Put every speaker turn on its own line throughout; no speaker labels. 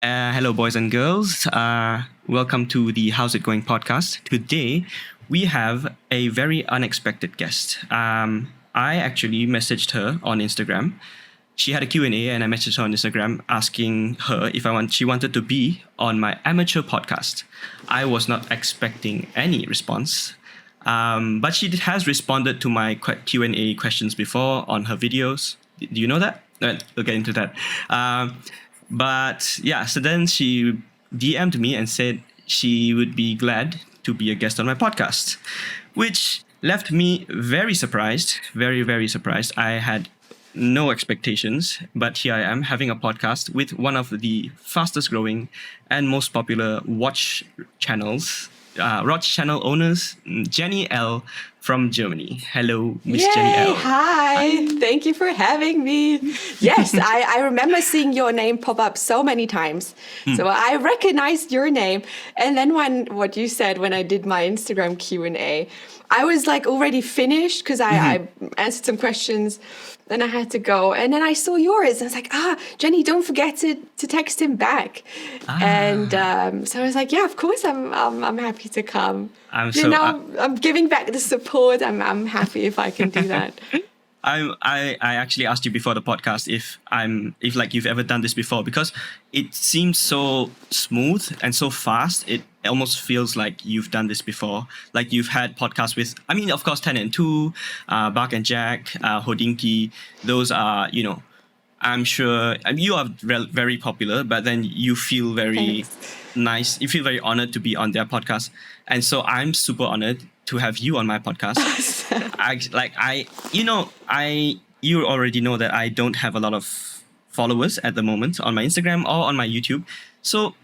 Hello, boys and girls. Welcome to the How's It Going podcast. Today, we have a very unexpected guest. I actually messaged her on Instagram. She had a Q&A and I messaged her on Instagram asking her if she wanted to be on my amateur podcast. I was not expecting any response. But she has responded to my Q&A questions before on her videos. Do you know that? We'll get into that. But yeah, so then she DM'd me and said she would be glad to be a guest on my podcast, which left me very surprised, very, very surprised. I had no expectations, but here I am having a podcast with one of the fastest growing and most popular watch channel owners, Jenni Elle from Germany. Hello, Miss Jenni Elle.
Hi, thank you for having me. Yes, I remember seeing your name pop up so many times. So I recognized your name. And then what you said when I did my Instagram Q&A, I was like already finished because I answered some questions. Then I had to go. And then I saw yours. And I was like, Jenni, don't forget to text him back. And so I was like, yeah, of course, I'm happy to come. I'm giving back the support. I'm happy if I can do that.
I actually asked you before the podcast if you've ever done this before, because it seems so smooth and so fast. It almost feels like you've done this before. Like you've had podcasts with, of course, 10 and 2, Bark and Jack, Hodinky. Those are, I'm sure you are very popular, but then you feel very nice. You feel very honored to be on their podcast. And so I'm super honored to have you on my podcast. You already know that I don't have a lot of followers at the moment on my Instagram or on my YouTube. So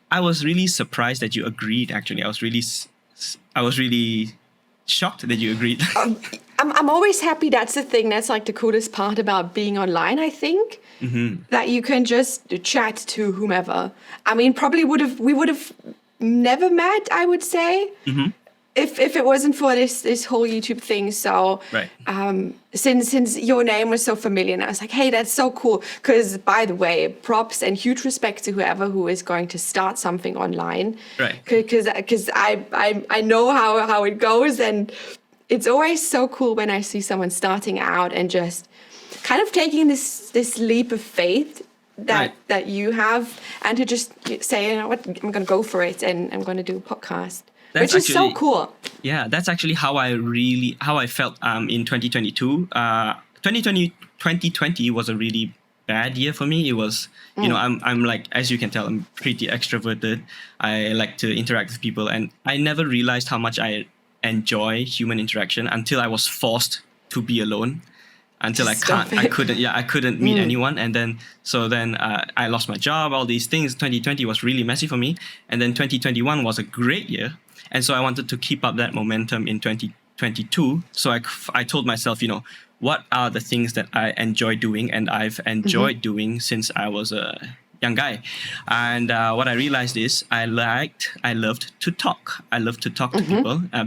I was really surprised that you agreed. Actually, I was really shocked that you agreed.
I'm always happy. That's the thing. That's like the coolest part about being online, I think. That you can just chat to whomever. Probably we would have never met, I would say. If it wasn't for this whole YouTube thing. So since your name was so familiar, and I was like, hey, that's so cool. Because by the way, props and huge respect to who is going to start something online.
Right.
Because I know how it goes, and it's always so cool when I see someone starting out and just kind of taking this leap of faith that you have, and to just say, you know what, I'm going to go for it and I'm going to do a podcast. Which is so cool. Yeah,
that's actually how I felt in 2022. 2020 was a really bad year for me. It was, I'm like, as you can tell, I'm pretty extroverted. I like to interact with people, and I never realized how much I enjoy human interaction until I was forced to be alone. Until I couldn't meet anyone. And then I lost my job, all these things. 2020 was really messy for me. And then 2021 was a great year. And so I wanted to keep up that momentum in 2022. So I told myself, what are the things that I enjoy doing and I've enjoyed doing since I was a young guy. And what I realized is I loved to talk. I loved to talk to people. I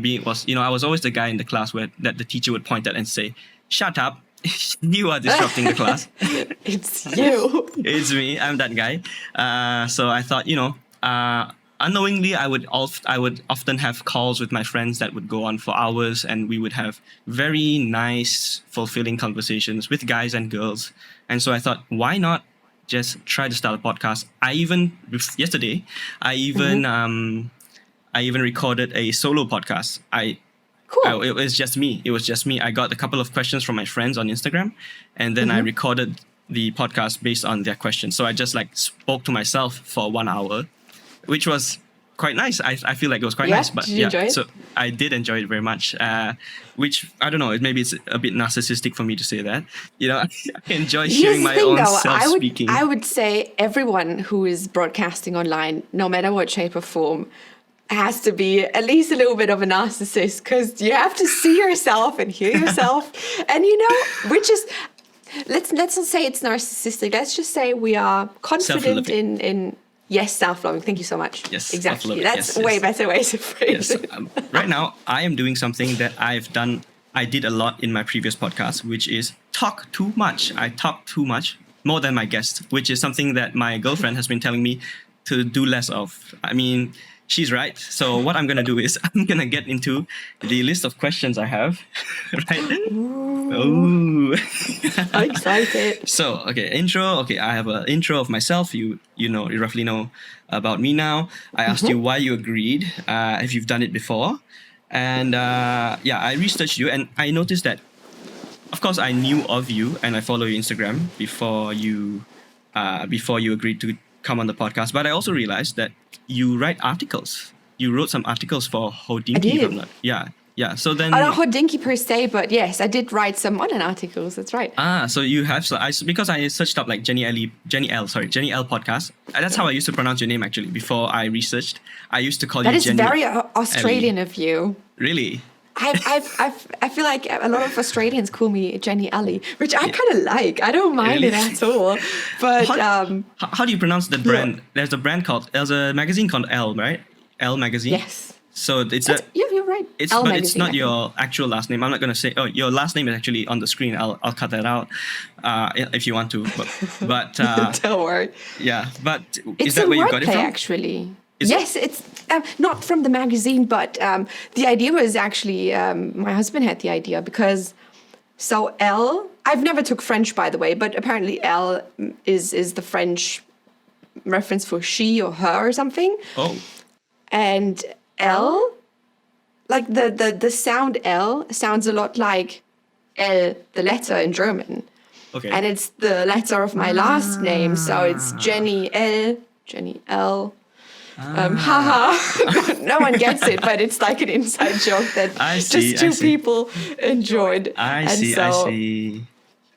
was always the guy in the class that the teacher would point at and say, shut up. You are disrupting the class.
It's you.
It's me. I'm that guy. So I thought, unknowingly, I would often have calls with my friends that would go on for hours, and we would have very nice, fulfilling conversations with guys and girls. And so I thought, why not just try to start a podcast? Yesterday, I even recorded a solo podcast.
Cool.
It was just me. I got a couple of questions from my friends on Instagram, and then I recorded the podcast based on their questions. So I just spoke to myself for 1 hour, which was quite nice. I feel like it was quite nice. But
did you enjoy it?
So I did enjoy it very much. Which I don't know. Maybe it's a bit narcissistic for me to say that. I enjoy hearing my own self-speaking.
I would say everyone who is broadcasting online, no matter what shape or form, has to be at least a little bit of a narcissist, because you have to see yourself and hear yourself. And which is, let's not say it's narcissistic. Let's just say we are confident in self-loving. Thank you so much.
Yes,
exactly. That's way better way to phrase it.
Right now, I am doing something that I did a lot in my previous podcast, which is talk too much. I talk too much more than my guest, which is something that my girlfriend has been telling me to do less of. I mean, she's right. So what I'm gonna do is I'm gonna get into the list of questions I have. Right?
Ooh,
Oh.
I'm excited.
So intro. Okay, I have an intro of myself. You roughly know about me now. I asked you why you agreed. If you've done it before, and I researched you, and I noticed that. Of course, I knew of you, and I follow your Instagram before you agreed to come on the podcast. But I also realized that you write articles. You wrote some articles for
I
Hodinky, if I'm
did.
not. Yeah. So
Oh, not
then,
Hodinky per se, but yes, I did write some online articles. That's right.
so you have. So because I searched up like Jenni Elle podcast. That's how I used to pronounce your name actually. Before I researched, I used to call
That
you
is
Jenni
very
Elle.
Australian of you.
Really?
I feel like a lot of Australians call me Jenni Elle, which I kind of like. I don't mind it
Really?
at all. But
How do you pronounce the brand? There's a magazine called Elle, right? Elle magazine.
yes,
So it's
you're right.
it's
Elle
but
magazine,
it's not
I think.
your actual last name. I'm not gonna say. Oh, your last name is actually on the screen. I'll cut that out, if you want to. But
Don't worry.
yeah. But
It's
is that
a
where you got it
wordplay,
from?
actually.
Is it?
Yes, it's not from the magazine, but the idea was actually my husband had the idea because Elle. I've never took French, by the way, but apparently Elle is the French reference for she or her or something.
Oh,
And L, like the sound L sounds a lot like L, the letter in German.
okay.
And it's the letter of my last name. So it's Jenni Elle, Jenni Elle. Haha. No one gets it, but it's like an inside joke that
I see,
just
I
two
see.
people enjoyed.
I see.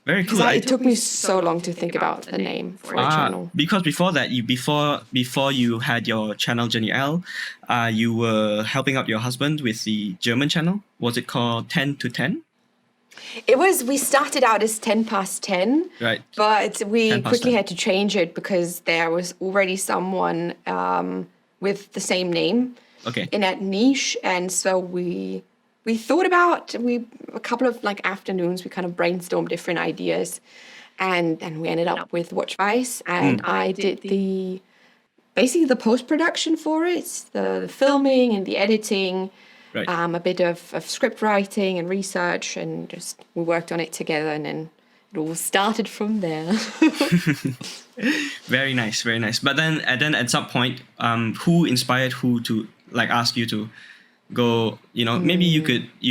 Very cool.
It took me so long to think about the name for the channel.
Because before that, before you had your channel Jenni Elle, you were helping out your husband with the German channel. Was it called 10 to 10?
We started out as 10 past 10,
Right.
but we
10 past
quickly
10.
had to change it because there was already someone with the same name
Okay.
in that niche. And so we thought about, a couple of like afternoons, we kind of brainstormed different ideas and we ended up with Watch Vice. And I did basically the post-production for it, the filming and the editing.
Right.
A bit of script writing and research, and just we worked on it together, and then it all started from there.
Very nice, very nice. But then at some point, who inspired who to like ask you to go? Maybe you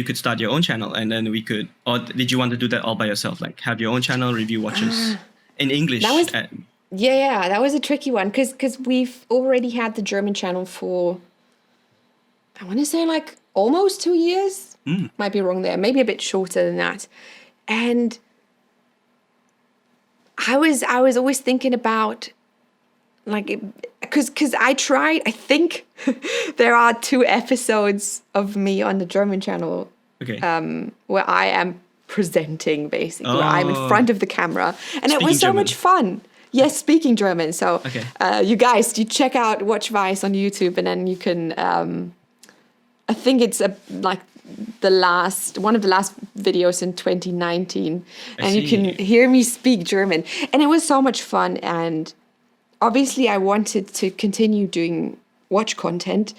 could start your own channel, and then we could. Or did you want to do that all by yourself? Like have your own channel, review watches in English.
That was yeah, that was a tricky one because we've already had the German channel for, I want to say like almost 2 years. Might be wrong there. Maybe a bit shorter than that. And I was always thinking about like, because I tried, I think there are 2 episodes of me on the German channel
Okay.
where I am presenting, basically, where I'm in front of the camera. And it was
Speaking
so
German.
much fun. Yes, speaking German. So
Okay.
you guys, you check out Watch Vice on YouTube, and then you can, I think it's one of the last videos in 2019, and you can hear me speak German. And it was so much fun. And obviously I wanted to continue doing watch content,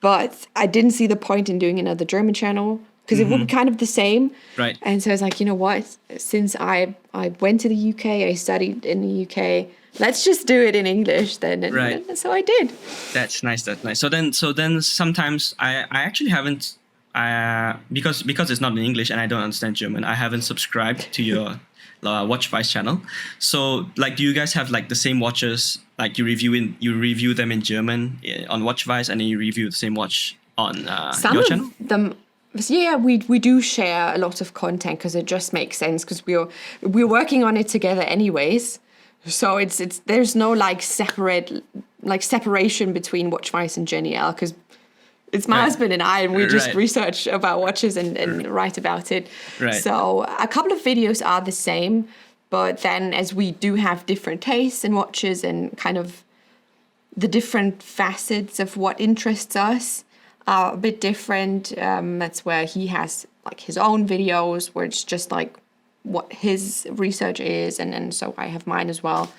but I didn't see the point in doing another German channel because it would be kind of the same.
Right.
And so I was like, you know what? Since I went to the UK, I studied in the UK, let's just do it in English then. And,
Right.
and so I did.
That's nice. So then sometimes I actually haven't because it's not in English and I don't understand German. I haven't subscribed to your Watch Vice channel. So like, do you guys have like the same watches? Like you review them in German on Watch Vice, and then you review the same watch on your channel?
Them, yeah, we do share a lot of content because it just makes sense because we're working on it together anyways. So it's there's no separation between Watch Vice and Jenni Elle because it's my husband and I, and we just research about watches and write about it.
Right.
So a couple of videos are the same, but then as we do have different tastes in watches and kind of the different facets of what interests us are a bit different. That's where he has like his own videos where it's just like what his research is, and so I have mine as well,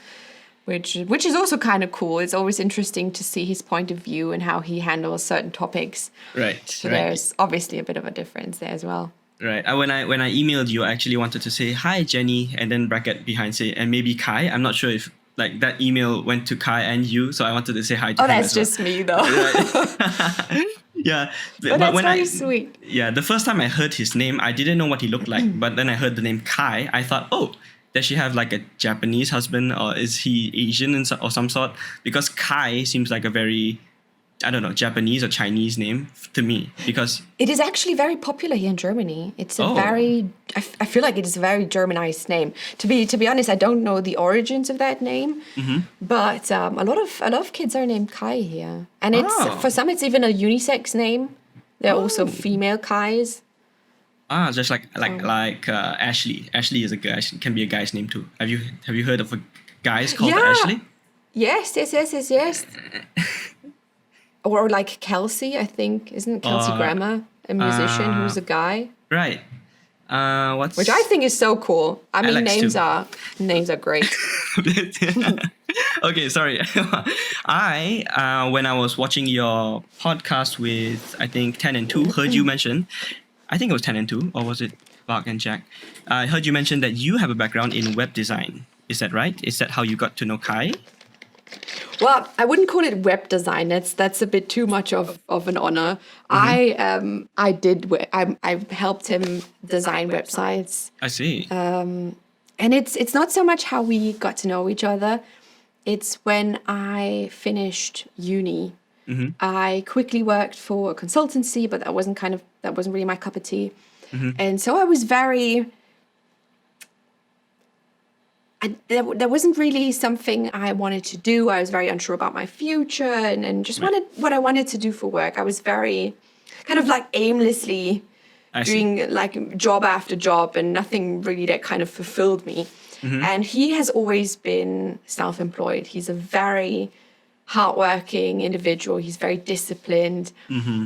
which is also kind of cool. It's always interesting to see his point of view and how he handles certain topics.
Right.
So
right.
there's obviously a bit of a difference there as well.
Right. When I emailed you, I actually wanted to say hi, Jenny, and then bracket behind say and maybe Kai. I'm not sure if like that email went to Kai and you, so I wanted to say hi to him.
Oh, that's
as well.
just me though.
Right. Yeah.
But that's very sweet.
Yeah, the first time I heard his name, I didn't know what he looked like. But then I heard the name Kai. I thought, oh, does she have like a Japanese husband, or is he Asian or some sort? Because Kai seems like a very, I don't know, Japanese or Chinese name to me. Because
it is actually very popular here in Germany. It's a I feel like it is a very Germanized name. To be honest, I don't know the origins of that name, but a lot of kids are named Kai here, and it's for some it's even a unisex name. There are also female Kais.
Just like Ashley. Ashley is a guy. Can be a guy's name too. Have you heard of a guys called Ashley?
Yes. Or like Kelsey, I think. Isn't Kelsey Grammer a musician who's a guy?
Right.
Which I think is so cool. I mean, names are great.
Okay, sorry. I when I was watching your podcast with I think 10 and 2, heard you mention, I think it was 10 and 2, or was it Mark and Jack? I heard you mention that you have a background in web design. Is that right? Is that how you got to know Kai?
Well, I wouldn't call it web design. That's a bit too much of an honor. I helped him design websites.
I see.
And it's not so much how we got to know each other. It's when I finished uni. I quickly worked for a consultancy, but that wasn't really my cup of tea. And so I was very. There wasn't really something I wanted to do. I was very unsure about my future and just wanted what I wanted to do for work. I was very kind of like aimlessly doing like job after job and nothing really that kind of fulfilled me. And he has always been self-employed. He's a very hardworking individual. He's very disciplined,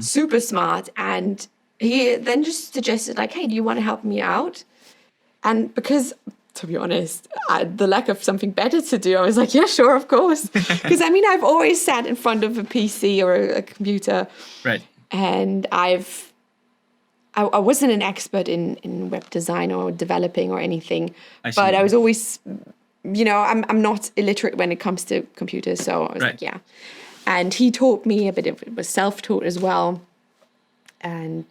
super smart. And he then just suggested like, hey, do you want to help me out? And because, to be honest, the lack of something better to do, I was like, yeah, sure, of course. Because I mean, I've always sat in front of a PC or a computer. Right. And I wasn't an expert in web design or developing or anything, but I was always, I'm not illiterate when it comes to computers. So I was like, yeah. And he taught me a bit. It was self-taught as well. And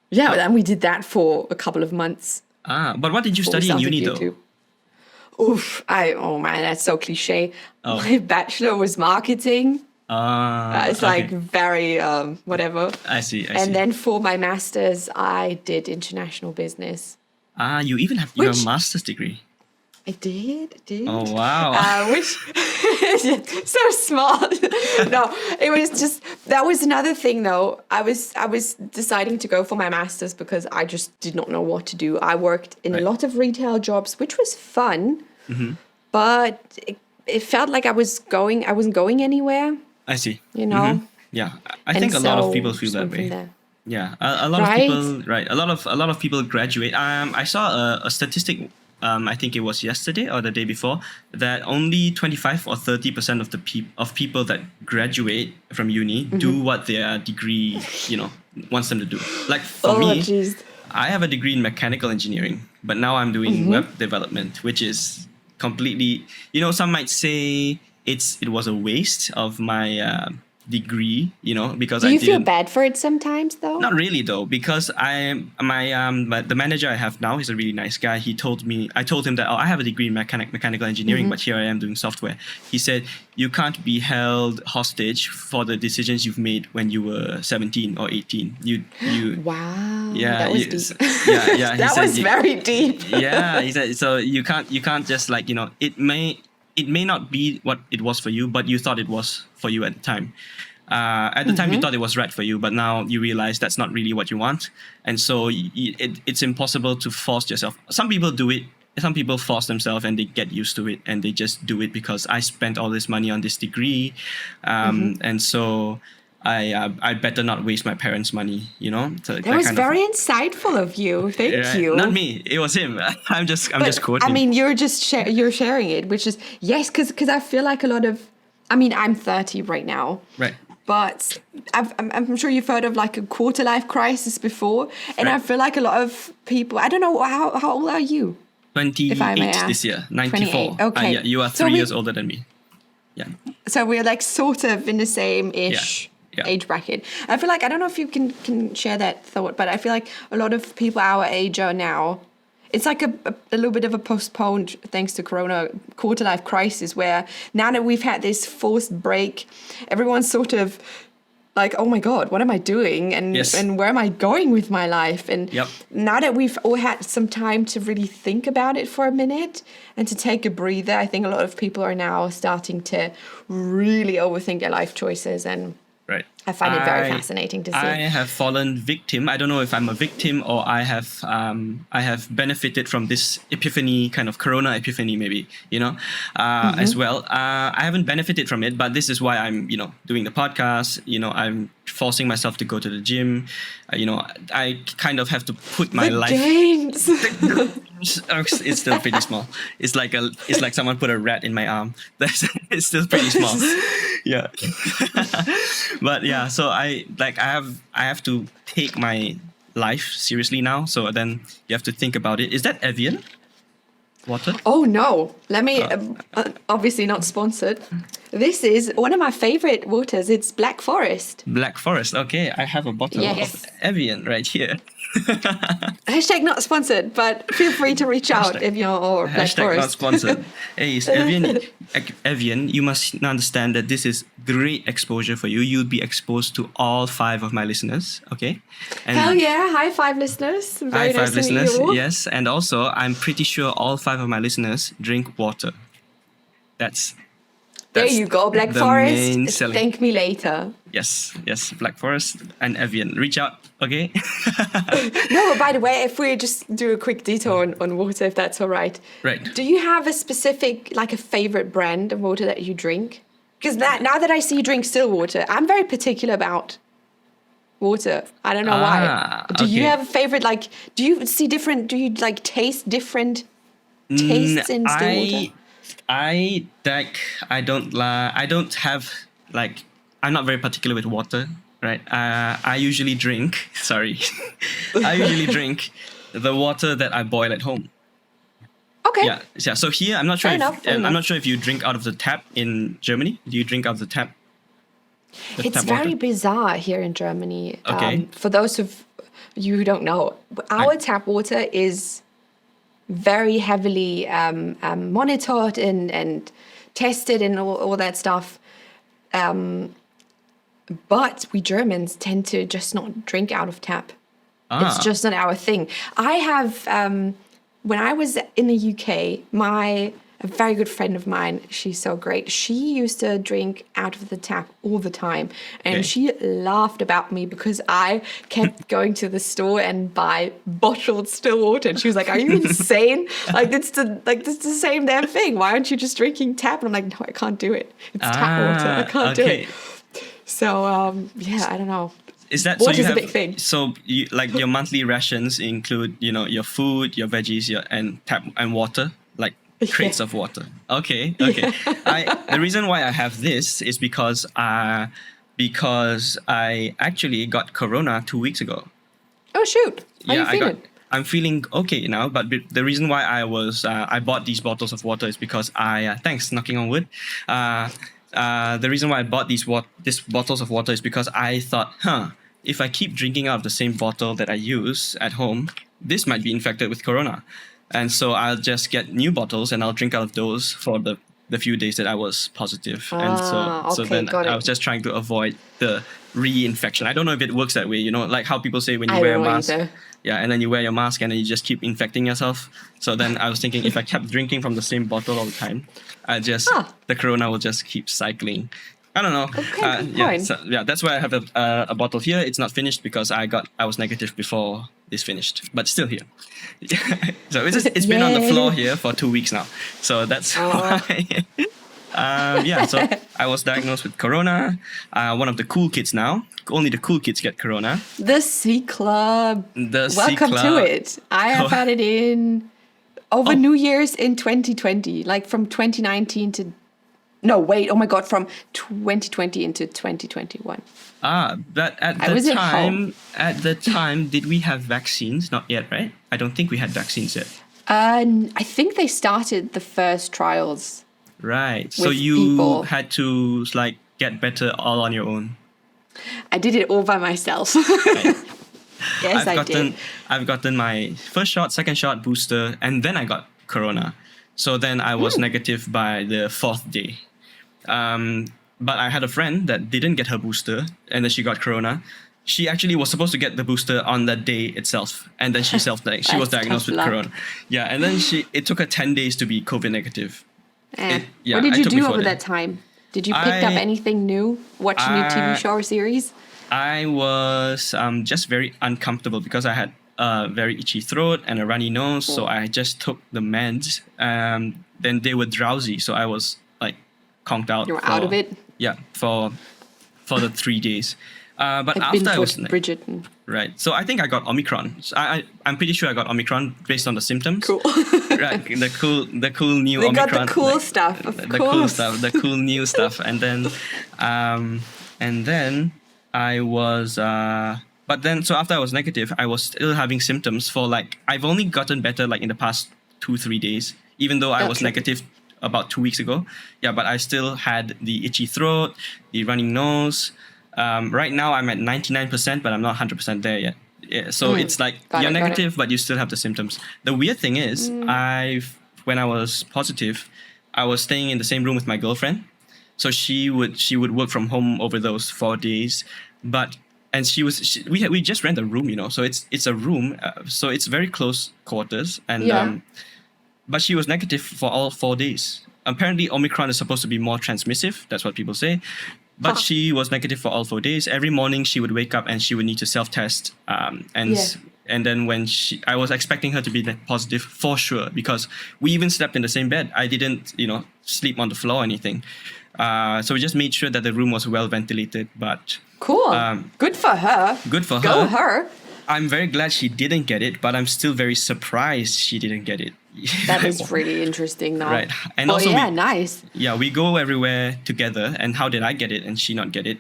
yeah, then we did that for a couple of months.
But what did you study in uni though?
Oh man, that's so cliche. My bachelor was marketing. It's like very whatever.
I see.
And then for my master's, I did international business.
You even have your master's degree.
I did.
Oh wow!
Which so smart. No, it was just that was another thing though. I was deciding to go for my master's because I just did not know what to do. I worked in a lot of retail jobs, which was fun, but it felt like I wasn't going anywhere.
I see.
Yeah.
I think a lot of people feel that way. Yeah, a lot of people. Right. A lot of people graduate. I saw a statistic. I think it was yesterday or the day before, that only 25 or 30% of people that graduate from uni do what their degree, wants them to do. Like for me, I have a degree in mechanical engineering, but now I'm doing web development, which is completely, some might say it was a waste of my degree, because
do you feel bad for it sometimes though?
Not really though, because the manager I have now, he's a really nice guy. I told him that I have a degree in mechanical engineering, but here I am doing software. He said you can't be held hostage for the decisions you've made when you were 17 or 18. You
wow.
Yeah,
that was deep.
Yeah.
That was very deep.
Yeah, he said so you can't just like it may not be what it was for you, but you thought it was for you at the time. At the time, you thought it was right for you, but now you realize that's not really what you want. And so it's impossible to force yourself. Some people do it. Some people force themselves and they get used to it and they just do it because I spent all this money on this degree. And so I better not waste my parents' money, you know. So
That was very insightful of you. Thank you.
Not me. It was him. I'm just quoting.
I mean, you're just you're sharing it, which is yes, because I feel like a lot of. I mean, I'm 30 right now.
Right.
But I'm sure you've heard of like a quarter life crisis before, and
right.
I feel like a lot of people. I don't know how old are you?
28 this year. 94.
Okay.
Yeah, you are 3 years older than me. Yeah.
So we're like sort of in the same-ish age bracket. I feel like, I don't know if you can share that thought, but I feel like a lot of people our age are now, it's like a little bit of a postponed, thanks to Corona, quarter life crisis, where now that we've had this forced break, everyone's sort of like, oh my God, what am I doing? And where am I going with my life? And now that we've all had some time to really think about it for a minute and to take a breather, I think a lot of people are now starting to really overthink their life choices. And I find it very fascinating to see.
I have fallen victim. I don't know if I'm a victim or I have benefited from this epiphany, kind of Corona epiphany, maybe, you know, as well. I haven't benefited from it, but this is why I'm, you know, doing the podcast. You know, I'm forcing myself to go to the gym. You know, I kind of have to put my life. It's still pretty small. It's like someone put a rat in my arm. It's still pretty small. Yeah. But yeah, so I have to take my life seriously now. So then you have to think about it. Is that Evian water?
Oh no, let me, obviously not sponsored. This is one of my favorite waters. It's Black Forest.
Black Forest. Okay, I have a bottle of Evian right here.
Hashtag not sponsored, but feel free to reach out if you're Black
Hashtag
Forest.
not sponsored. Hey, it's Evian, you must understand that this is great exposure for you. You'll be exposed to all 5 of my listeners, okay? And
hell yeah, high 5 listeners. Very nice to meet you all.
Yes, and also I'm pretty sure all 5 of my listeners drink water.
There you go, Black Forest. Thank me later.
Yes, Black Forest and Evian. Reach out, okay?
No, but by the way, if we just do a quick detour on water, if that's all right.
Right.
Do you have a specific, like a favorite brand of water that you drink? Because now that I see you drink still water, I'm very particular about water. I don't know why. Do you have a favorite, like, do you like taste different tastes in still water?
I don't have, like, I'm not very particular with water, right? I usually drink, I usually drink the water that I boil at home.
Okay.
Yeah. So here, I'm not sure I'm not sure if you drink out of the tap in Germany. Do you drink out of the tap?
It's very bizarre here in Germany.
Okay.
For those of you who don't know, our tap water is very heavily monitored and tested and all that stuff. But we Germans tend to just not drink out of tap. It's just not our thing. I have, when I was in the UK, a very good friend of mine, she's so great. She used to drink out of the tap all the time. And she laughed about me because I kept going to the store and buy bottled still water. And she was like, are you insane? It's the same damn thing. Why aren't you just drinking tap? And I'm like, no, I can't do it. It's tap water. I can't do it. So, I don't know.
Is that
water's a big thing?
So, you, like, your monthly rations include, you know, your food, your veggies, and tap and water, like crates of water. Okay. The reason why I have this is because I actually got Corona 2 weeks ago.
Oh shoot! How are you feeling?
I'm feeling okay now, but the reason why I bought these bottles of water is because thanks, knocking on wood. The reason why I bought these bottles of water is because I thought, if I keep drinking out of the same bottle that I use at home, this might be infected with Corona. And so I'll just get new bottles and I'll drink out of those for the few days that I was positive. And so then I was just trying to avoid the reinfection. I don't know if it works that way, you know, like how people say when you wear a mask. Yeah, and then you wear your mask and then you just keep infecting yourself. So then I was thinking if I kept drinking from the same bottle all the time, the Corona will just keep cycling. I don't know. Okay, that's why I have a bottle here. It's not finished because I was negative before this finished, but still here. So it's been on the floor here for 2 weeks now. So that's why. So I was diagnosed with corona. One of the cool kids now. Only the cool kids get corona.
The C Club.
The C
Welcome to
Club.
it. I have had it over New Year's in 2020, like from 2019 to... No, wait. Oh my God. From 2020 into 2021.
But at the time, did we have vaccines? Not yet, right? I don't think we had vaccines yet.
I think they started the first trials.
Right. So you
people.
had to like get better all on your own.
I did it all by myself. Right. Yes, I did.
I've gotten my first shot, second shot, booster, and then I got corona. So then I was negative by the 4th day. But I had a friend that didn't get her booster, and then she got corona. She actually was supposed to get the booster on that day itself, and then she was diagnosed with corona. Yeah, and then it took her 10 days to be COVID negative.
What did you do over that time? Did you pick up anything new? Watch a new TV show or series?
I was just very uncomfortable because I had a very itchy throat and a runny nose, so I just took the meds. Then they were drowsy, so I was like conked out.
You were out of it?
Yeah, for the 3 days. But
I've
after
been
I was
Bridget.
Right, so I think I got Omicron. So I'm pretty sure I got Omicron based on the symptoms.
Cool.
Right, the cool new Omicron.
They got the cool stuff. Of course.
The cool new stuff, and then I was. But then, so after I was negative, I was still having symptoms for like I've only gotten better like in the past 2-3 days, even though I was negative about 2 weeks ago. Yeah, but I still had the itchy throat, the running nose. Right now I'm at 99%, but I'm not 100% there yet. Yeah, so it's like you're negative, but you still have the symptoms. The weird thing is, when I was positive, I was staying in the same room with my girlfriend. So she would work from home over those 4 days, we just rent a room, so it's a room, so it's very close quarters, and but she was negative for all 4 days. Apparently Omicron is supposed to be more transmissive. That's what people say. But she was negative for all 4 days. Every morning she would wake up and she would need to self-test. And then when I was expecting her to be positive for sure, because we even slept in the same bed. I didn't, sleep on the floor or anything. So we just made sure that the room was well ventilated. But
cool. Good for her. Go her.
I'm very glad she didn't get it, but I'm still very surprised she didn't get it.
That is really interesting now.
Right. And also
nice.
Yeah, we go everywhere together. And how did I get it and she not get it?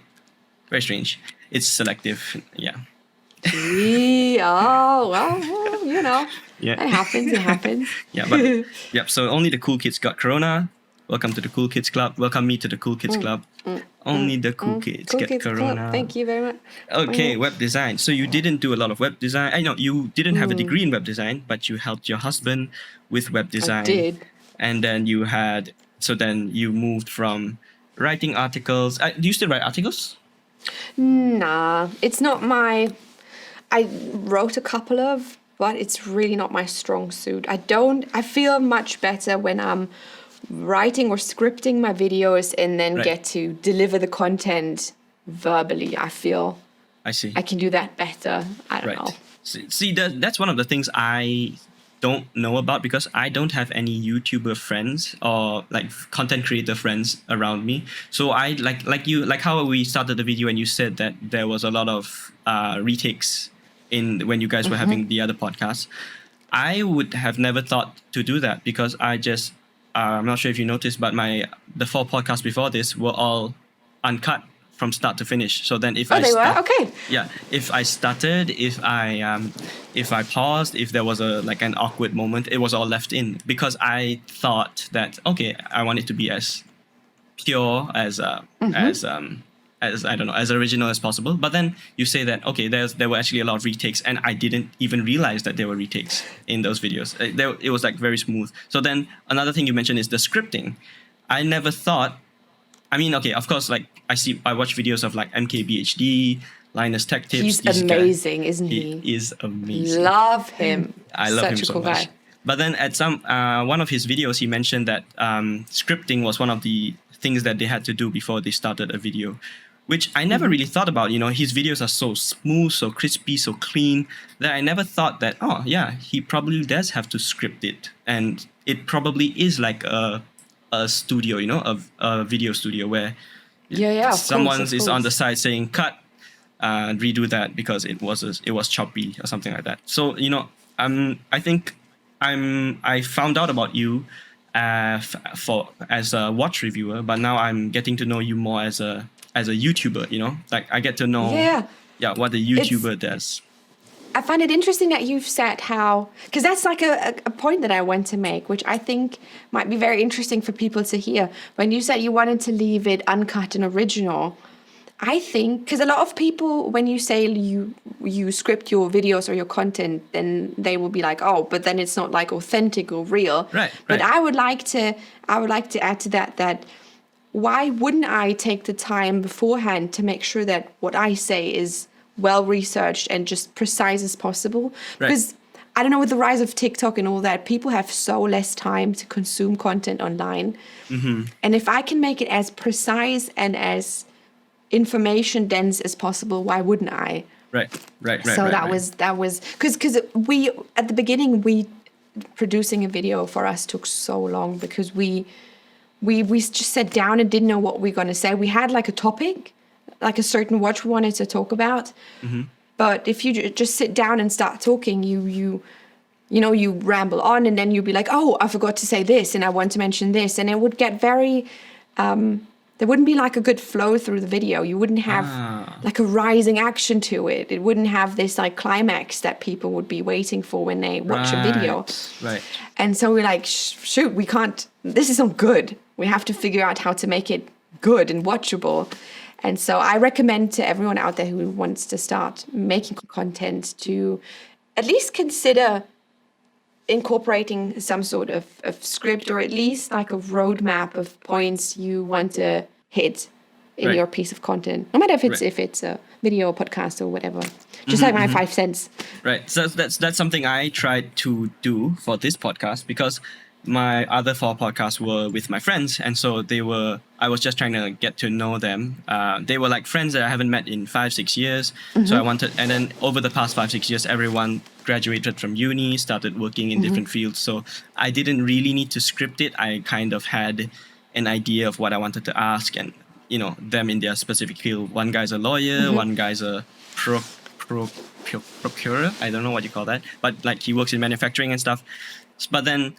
Very strange. It's selective. Yeah.
Yeah. It happens.
Yeah, so only the cool kids got corona. Welcome to the cool kids club. Welcome me to the cool kids club. Only the cool kids get corona.
Club. Thank you very much.
Okay, web design. So you didn't do a lot of web design. I know you didn't have a degree in web design, but you helped your husband with web design.
I did.
And then then you moved from writing articles. Do you still write articles?
Nah, it's not I wrote a couple of, but it's really not my strong suit. I feel much better when I'm writing or scripting my videos and then get to deliver the content verbally. I feel
I see.
I can do that better. I don't know.
See, that's one of the things I don't know about because I don't have any YouTuber friends or like content creator friends around me. So I like how we started the video and you said that there was a lot of retakes when you guys were having the other podcasts. I would have never thought to do that because I just I'm not sure if you noticed, but the 4 podcasts before this were all uncut from start to finish. So then if if I started, if I paused, if there was an awkward moment, it was all left in because I thought that I want it to be as pure as I don't know, as original as possible. But then you say that there were actually a lot of retakes, and I didn't even realize that there were retakes in those videos. It was very smooth. So then another thing you mentioned is the scripting. I never thought. I mean, of course, I watch videos of MKBHD, Linus Tech Tips.
He's amazing, isn't he?
He is amazing.
Love him.
I love him so
cool
much.
Guy.
But then at one of his videos, he mentioned that scripting was one of the things that they had to do before they started a video, which I never really thought about. His videos are so smooth, so crispy, so clean that I never thought that, he probably does have to script it. And it probably is like a a studio, a video studio where
Yeah, of
someone
course,
is on the side saying cut, redo that because it was choppy or something like that. So I think I found out about you as a watch reviewer, but now I'm getting to know you more as a YouTuber. Like I get to know
Yeah.
what the
It's
YouTuber does.
I find it interesting that you've said how, because that's like a point that I want to make, which I think might be very interesting for people to hear. When you said you wanted to leave it uncut and original, I think, because a lot of people, when you say you script your videos or your content, then they will be like, oh, but then it's not like authentic or real.
Right.
But I would like to add to that why wouldn't I take the time beforehand to make sure that what I say is well researched and just precise as possible?
Right.
Because I don't know, with the rise of TikTok and all that, people have so less time to consume content online.
Mm-hmm.
And if I can make it as precise and as information dense as possible, why wouldn't I?
Right.
So that was because we at the beginning producing a video for us took so long because we just sat down and didn't know what we were going to say. We had like a topic, like a certain watch we wanted to talk about.
Mm-hmm.
But if you just sit down and start talking, you ramble on, and then you'd be like, oh, I forgot to say this, and I want to mention this, and it would get very. There wouldn't be like a good flow through the video. You wouldn't have like a rising action to it. It wouldn't have this like climax that people would be waiting for when they watch a video.
Right.
And so we're like, shoot, we can't. This isn't good. We have to figure out how to make it good and watchable. And so I recommend to everyone out there who wants to start making content to at least consider incorporating some sort of script, or at least like a roadmap of points you want to hit in your piece of content, no matter if it's a video or podcast or whatever. Just like my 5 cents.
Right. So that's something I tried to do for this podcast, because my other 4 podcasts were with my friends, and so I was just trying to get to know them. They were like friends that I haven't met in 5-6 years. So I wanted, and then over the past 5-6 years, everyone graduated from uni, started working in different fields. So I didn't really need to script it. I kind of had an idea of what I wanted to ask, and them in their specific field. One guy's a lawyer, one guy's a procurer. I don't know what you call that, but like he works in manufacturing and stuff. But then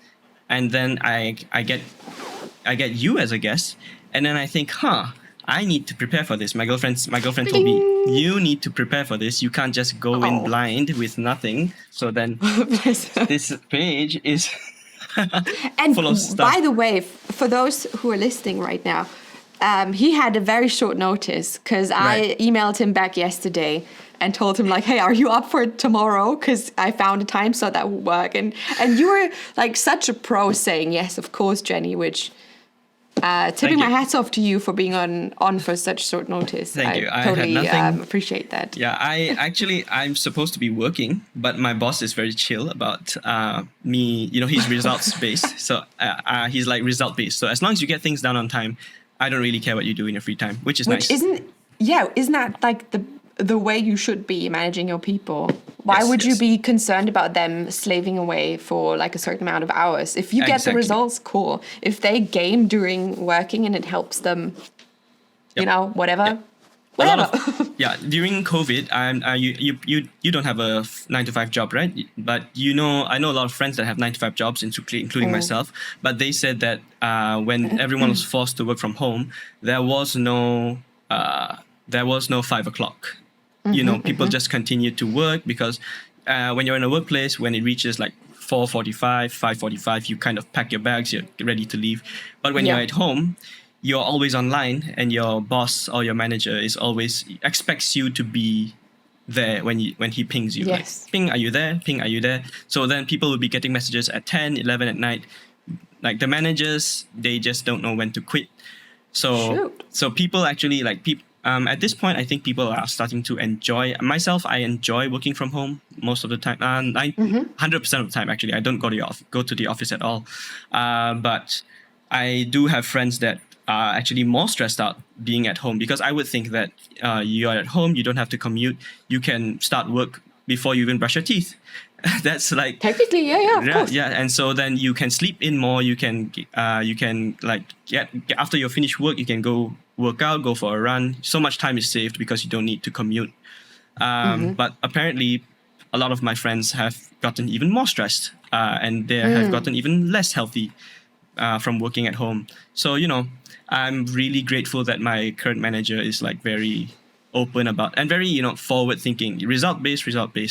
I get you as a guest, and then I think, I need to prepare for this. My girlfriend told me, you need to prepare for this. You can't just go in blind with nothing. So then this page is
and
full of stuff.
By the way, for those who are listening right now, he had a very short notice because I emailed him back yesterday and told him like, hey, are you up for tomorrow? Because I found a time slot that would work. And you were like such a pro saying, yes, of course, Jenni, which tipping my hats off to you for being on for such short notice.
Thank you. I
totally
had nothing.
Appreciate that.
Yeah, I'm supposed to be working, but my boss is very chill about me. He's results based. So he's like result based. So as long as you get things done on time, I don't really care what you do in your free time, which is nice.
Isn't that like the way you should be managing your people? Why would you be concerned about them slaving away for like a certain amount of hours? If you get the results, cool. If they game during working and it helps them, whatever.
Yep.
Whatever.
During COVID, you don't have a 9-to-5 job, right? But I know a lot of friends that have 9-to-5 jobs, including myself. But they said that when everyone was forced to work from home, there was no 5 o'clock. People just continued to work because when you're in a workplace, when it reaches like 4:45, 5:45, you kind of pack your bags, you're ready to leave. But when you're at home, you're always online, and your boss or your manager is always expects you to be there when he pings you.
Yes.
Like, ping, are you there? Ping, are you there? So then people will be getting messages at 10, 11 at night. Like the managers, they just don't know when to quit. So people actually at this point, I think people are starting to enjoy. Myself, I enjoy working from home most of the time. 100% of the time, actually, I don't go to the office at all. But I do have friends that are actually more stressed out being at home, because I would think that you are at home, you don't have to commute, you can start work before you even brush your teeth. That's like
Technically, yeah, of course.
yeah, and so then you can sleep in more. You can like get after you finish work, you can go work out, go for a run. So much time is saved because you don't need to commute. But apparently, a lot of my friends have gotten even more stressed, and they have gotten even less healthy from working at home. So I'm really grateful that my current manager is like very open about and very forward thinking, result based.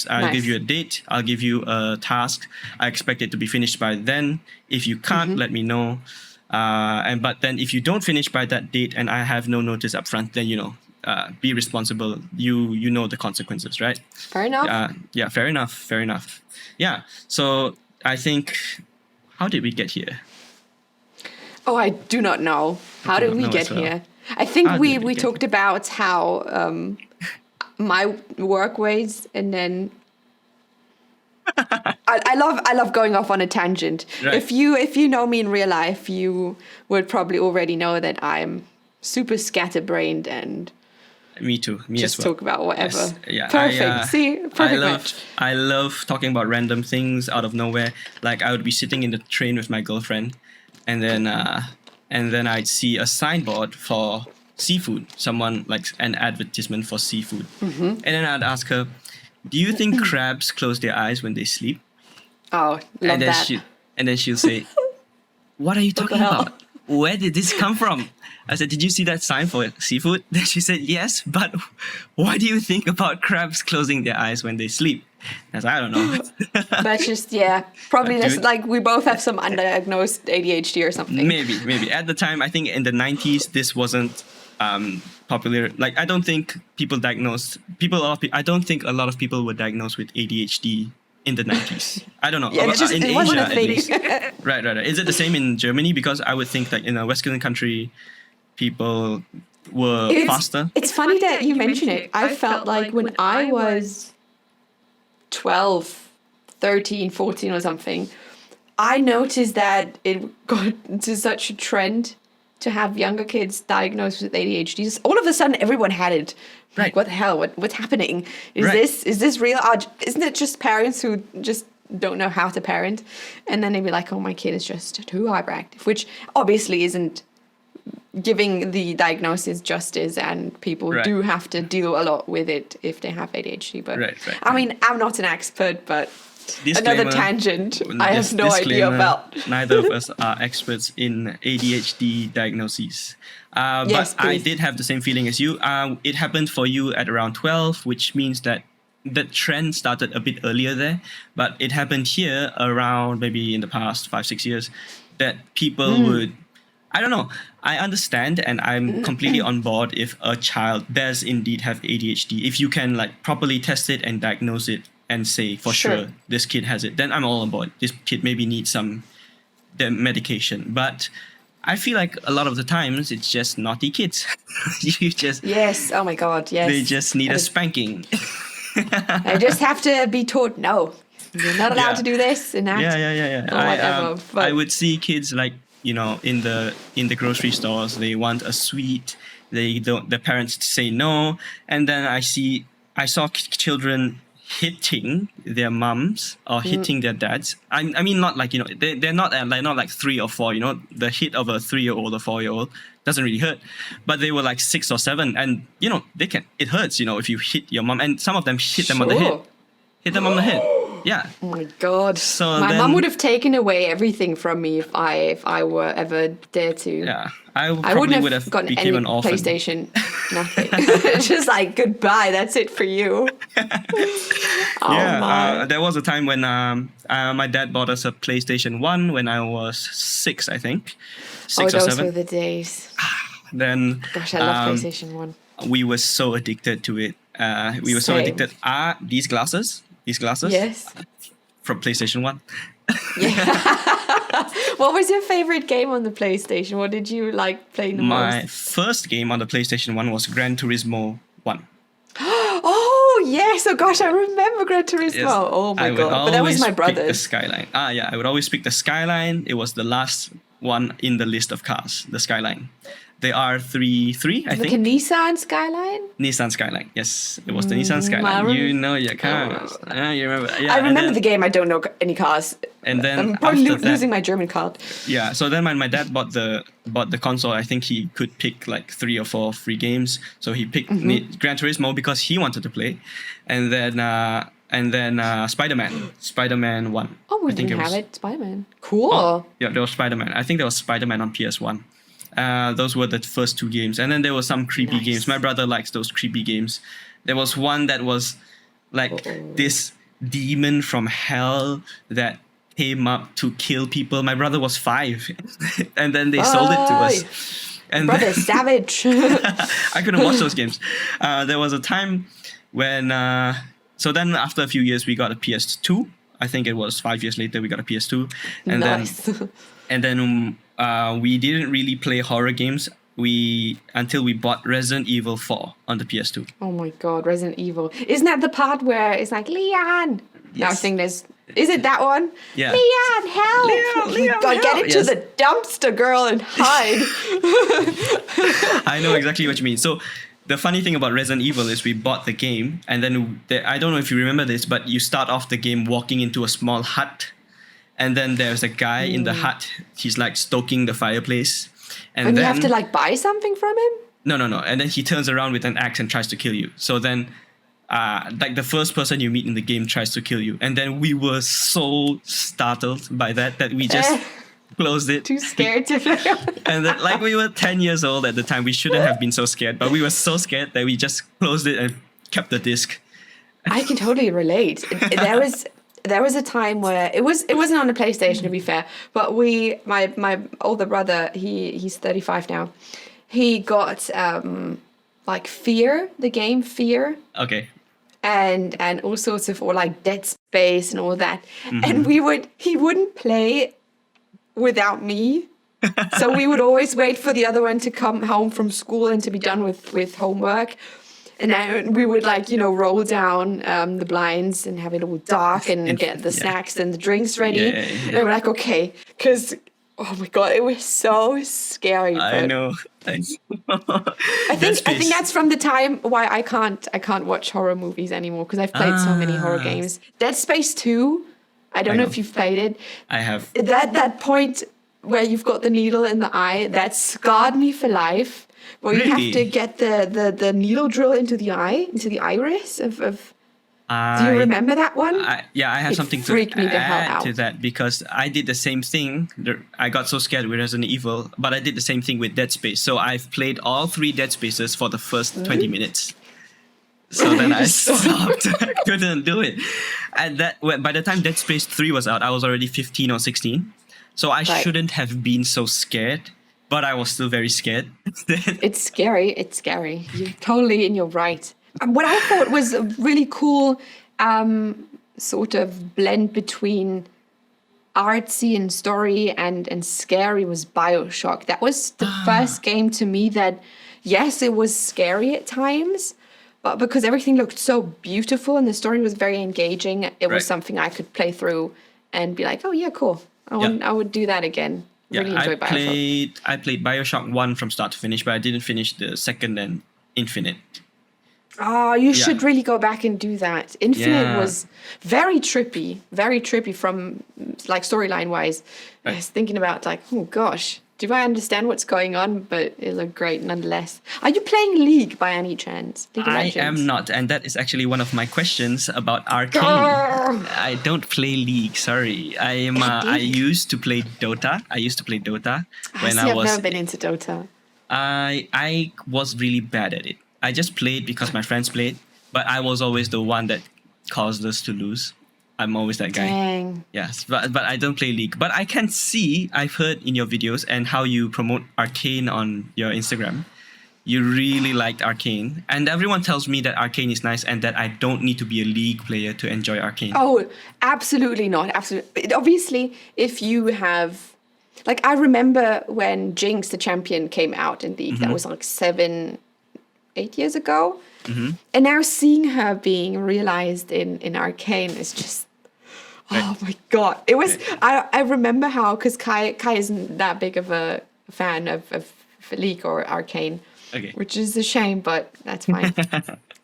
I'll
Nice.
give you a date, I'll give you a task, I expect it to be finished by then. If you can't, let me know. But then if you don't finish by that date and I have no notice up front, then be responsible. You know the consequences, right?
Fair enough.
Yeah, fair enough. Yeah, so I think, how did we get here?
Oh, I do not know. How
do
did
not
we
know
get
as well.
here? I think
How
we
did we get
talked about how my work ways, and then I love going off on a tangent.
Right.
If you know me in real life, you would probably already know that I'm super scatterbrained and
Me too. Me
just
as well.
talk about whatever.
Yes. Yeah,
Perfect. See, perfect match.
I love talking about random things out of nowhere. Like I would be sitting in the train with my girlfriend, and then I'd see a signboard for seafood. Someone like an advertisement for seafood, and then I'd ask her, "Do you think crabs close their eyes when they sleep?"
Oh, love
And then
that.
she'll say, "What are you
the
talking
hell?
about? Where did this come from?" I said, "Did you see that sign for seafood?" Then she said, "Yes, but why do you think about crabs closing their eyes when they sleep?" I said, "I don't know."
That's just probably
But
just
dude-
like we both have some undiagnosed ADHD or something.
Maybe. At the time, I think in the 90s, this wasn't popular. Like, I don't think I don't think a lot of people were diagnosed with ADHD in the 90s. I don't know.
Yeah,
In
it wasn't
Asia,
a
at
thing.
least. Right. Is it the same in Germany? Because I would think that in a Western country, people were faster.
It's funny that you mention it. I felt like when I was 12, 13, 14 or something, I noticed that it got to such a trend to have younger kids diagnosed with ADHD. All of a sudden, everyone had it.
Right.
Like, what the hell? What's happening?
Right.
Is this real? Isn't it just parents who just don't know how to parent? And then they'd be like, oh, my kid is just too hyperactive, which obviously isn't giving the diagnosis justice, and people
Right.
do have to deal a lot with it if they have ADHD. But
Right.
I mean, I'm not an expert, but
Disclaimer,
another tangent I have no idea
disclaimer,
about.
Neither of us are experts in ADHD diagnoses.
Yes,
but I
please.
did have the same feeling as you. It happened for you at around 12, which means that the trend started a bit earlier there. But it happened here around maybe in the past 5-6 years that people would. I don't know. I understand, and I'm completely on board if a child does indeed have ADHD. If you can like properly test it and diagnose it and say for sure this kid has it, then I'm all on board. This kid maybe needs the medication. But I feel like a lot of the times it's just naughty kids.
Yes. Oh my God. Yes.
They just need a spanking.
They just have to be taught no. You're not allowed
Yeah.
to do this and that.
Yeah.
Or whatever. But
I would see kids like in the grocery stores. They want a sweet. The parents say no, and then I saw children hitting their mums or hitting their dads. I mean, not like they're not like 3 or 4. The hit of a 3-year-old or 4-year-old doesn't really hurt, but they were like 6 or 7, and it hurts. If you hit your mom, and some of them hit them on the head. Hit them on the head. Yeah.
Oh my God.
So
my
then-
mum would have taken away everything from me if I were ever there to.
Yeah. I
I
probably
wouldn't
would
have
have
gotten
became
any
an orphan.
PlayStation. Nothing. Just like goodbye. That's it for you. Oh my.
There was a time when my dad bought us a PlayStation 1 when I was 6, I think. 6 or
those
7.
were the days.
Then
Gosh, I love PlayStation 1.
we were so addicted to it. We were so
Same.
addicted. These glasses
Yes.
from PlayStation 1.
What was your favorite game on the PlayStation? What did you like playing the
My
most?
first game on the PlayStation 1 was Gran Turismo 1.
Oh yes! Oh gosh, I remember Gran Turismo.
Yes.
Oh my
I would
God! But that was
always
my
pick the
brother's.
Skyline. I would always pick the Skyline. It was the last one in the list of cars, the Skyline. the R33, I
Like a
think.
Nissan Skyline?
Nissan Skyline. Yes, it was the Nissan Skyline. You know your cars. You remember? Yeah,
I
and
remember
then-
the game. I don't know any cars.
And then
I'm probably
after that-
losing my German card.
Yeah, so then when my dad bought the console, I think he could pick like 3 or 4 free games. So he picked Gran Turismo because he wanted to play, and then Spider-Man 1.
Oh, we
I think
didn't have
was-
it. Spider-Man. Cool.
Oh, yeah, there was Spider-Man. I think there was Spider-Man on PS1. Those were the first 2 games, and then there were some creepy
Nice.
games. My brother likes those creepy games. There was one that was like this demon from hell that came up to kill people. My brother was 5, and then they sold it to us. And
Brother,
then-
savage.
I couldn't watch those games. There was a time when, so then after a few years, we got a PS2. I think it was 5 years later, we got a PS2. And
Nice.
then we didn't really play horror games until we bought Resident Evil 4 on the PS2.
Oh my God, Resident Evil. Isn't that the part where it's like, Leon? No, I
Yes.
think there's... Is it that one?
Yeah.
Leon, help!
Leon,
Gotta get
help!
into
Yes.
the dumpster, girl, and hide.
I know exactly what you mean. So the funny thing about Resident Evil is we bought the game, and then I don't know if you remember this, but you start off the game walking into a small hut, and then there's a guy in the hut. He's like stoking the fireplace, and
And
then
you have to like buy something from him?
no, and then he turns around with an axe and tries to kill you. So then, like the first person you meet in the game tries to kill you, and then we were so startled by that we just closed it.
Too scared to...
And then, like we were 10 years old at the time, we shouldn't have been so scared, but we were so scared that we just closed it and kept the disc.
I can totally relate. There was a time where it wasn't on the PlayStation, to be fair, but my older brother, he's 35 now. He got like Fear, the game Fear,
Okay.
and all sorts of, or like Dead Space and all that.
Mm-hmm.
And he wouldn't play without me. So we would always wait for the other one to come home from school and to be done with homework. And then we would roll down the blinds and have it all dark and get the snacks and the drinks ready.
Yeah.
And we're like, okay, because, oh my God, it was so scary.
I
but
know.
I think that's from the time why I can't watch horror movies anymore, because I've played so many horror games. Dead Space 2, I don't know if you've played it.
I have.
That point where you've got the needle in the eye, that scarred me for life. Where you
Really?
have to get the needle drill into the eye, into the iris of do you remember that one?
I have
It
something to
freaked me the hell
add to
out.
that, because I did the same thing. I got so scared with Resident Evil, but I did the same thing with Dead Space. So I've played all 3 Dead Spaces for the first 20 minutes. So then I stopped. I couldn't do it. And by the time Dead Space 3 was out, I was already 15 or 16. So I
Right.
shouldn't have been so scared, but I was still very scared.
It's scary. It's scary. You're totally in your right. What I thought was a really cool sort of blend between artsy and story and scary was BioShock. That was the first game to me that, yes, it was scary at times, but because everything looked so beautiful and the story was very engaging, it was
Right.
something I could play through and be like, oh yeah, cool. I would do that again. Really enjoy BioShock.
I played BioShock 1 from start to finish, but I didn't finish the second and Infinite.
Oh, you should really go back and do that. Infinite
Yeah.
was very trippy from like storyline wise. I was thinking about like, oh gosh, do I understand what's going on? But it looked great nonetheless. Are you playing League by any chance? League of
I
Legends?
am not, and that is actually one of my questions about Arcane.
Grrr.
I don't play League. Sorry, I am. I used to play Dota. When
I've never been into Dota.
I was really bad at it. I just played because my friends played, but I was always the one that caused us to lose. I'm always that guy.
Dang.
Yes, but I don't play League. But I can see, I've heard in your videos and how you promote Arcane on your Instagram, you really liked Arcane. And everyone tells me that Arcane is nice and that I don't need to be a League player to enjoy Arcane.
Oh, absolutely not. Absolutely. Obviously, if you have... Like, I remember when Jinx, the champion, came out in League. That was like 7-8 years ago. And now seeing her being realized in Arcane is just... Oh my God. It was... I remember how... Because Kai isn't that big of a fan of League or Arcane,
Okay.
which is a shame, but that's fine.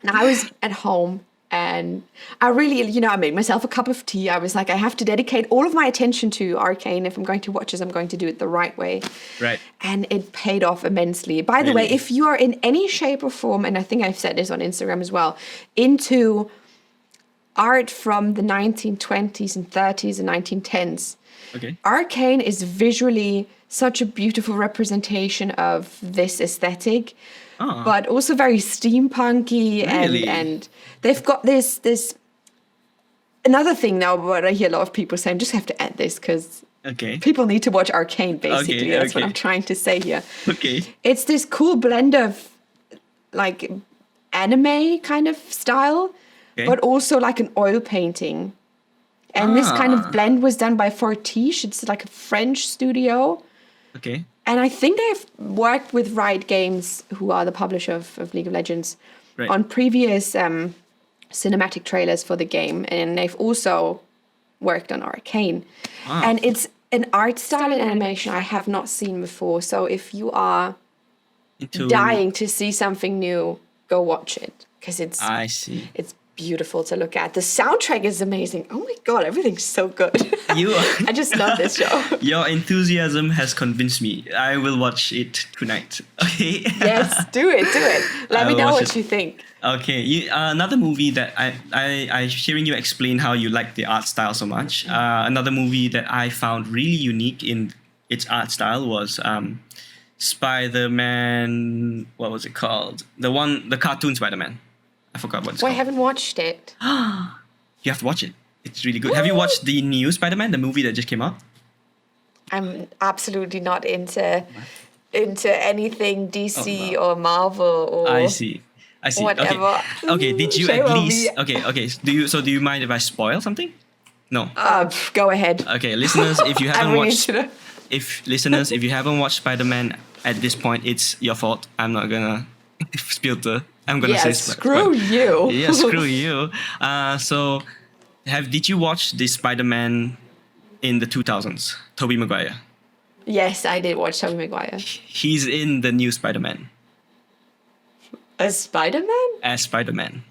Now I was at home and I really, I made myself a cup of tea. I was like, I have to dedicate all of my attention to Arcane. If I'm going to watch this, I'm going to do it the right way.
Right.
And it paid off immensely. By the way,
Really?
if you are in any shape or form, and I think I've said this on Instagram as well, into art from the 1920s and 30s and 1910s,
Okay.
Arcane is visually such a beautiful representation of this aesthetic,
Ah.
but also very steampunky.
Really?
And they've got this another thing now, what I hear a lot of people saying, just have to add this because
Okay.
people need to watch Arcane, basically.
Okay,
That's what
okay.
I'm trying to say here.
Okay.
It's this cool blend of like anime kind of style,
Okay.
but also like an oil painting. And this kind
Ah.
of blend was done by Fortiche. It's like a French studio.
Okay.
And I think they've worked with Riot Games, who are the publisher of League of Legends,
Right.
on previous cinematic trailers for the game. And they've also worked on Arcane.
Ah.
And it's an art style and animation I have not seen before. So if you are
Into.
dying to see something new, go watch it. Because
I see.
it's beautiful to look at. The soundtrack is amazing. Oh my God, everything's so good.
You.
I just love this show.
Your enthusiasm has convinced me. I will watch it tonight. Okay.
Yes, do it. Let
I
me
will
know
watch
what
it.
you think.
Okay. Another movie that I hearing you explain how you like the art style so much. Another movie that I found really unique in its art style was Spider-Man. What was it called? The cartoon Spider-Man. I forgot what it's
Well, I
called.
haven't watched it.
You have to watch it. It's really good. Have you watched the new Spider-Man, the movie that just came out?
I'm absolutely not into anything DC
Oh,
or Marvel or
I see.
whatever.
Okay. Did you
Shame
at
on
least?
me.
Okay. Do you mind if I spoil something? No.
Go ahead.
Okay, listeners, if you
I'm
haven't
really
watched,
into
if you haven't watched Spider-Man at this point, it's your fault. I'm not gonna spill the. I'm gonna say.
Screw you.
Yeah, screw you. Did you watch the Spider-Man in the 2000s? Tobey Maguire.
Yes, I did watch Tobey Maguire.
He's in the new Spider-Man
As Spider-Man?
as Spider-Man.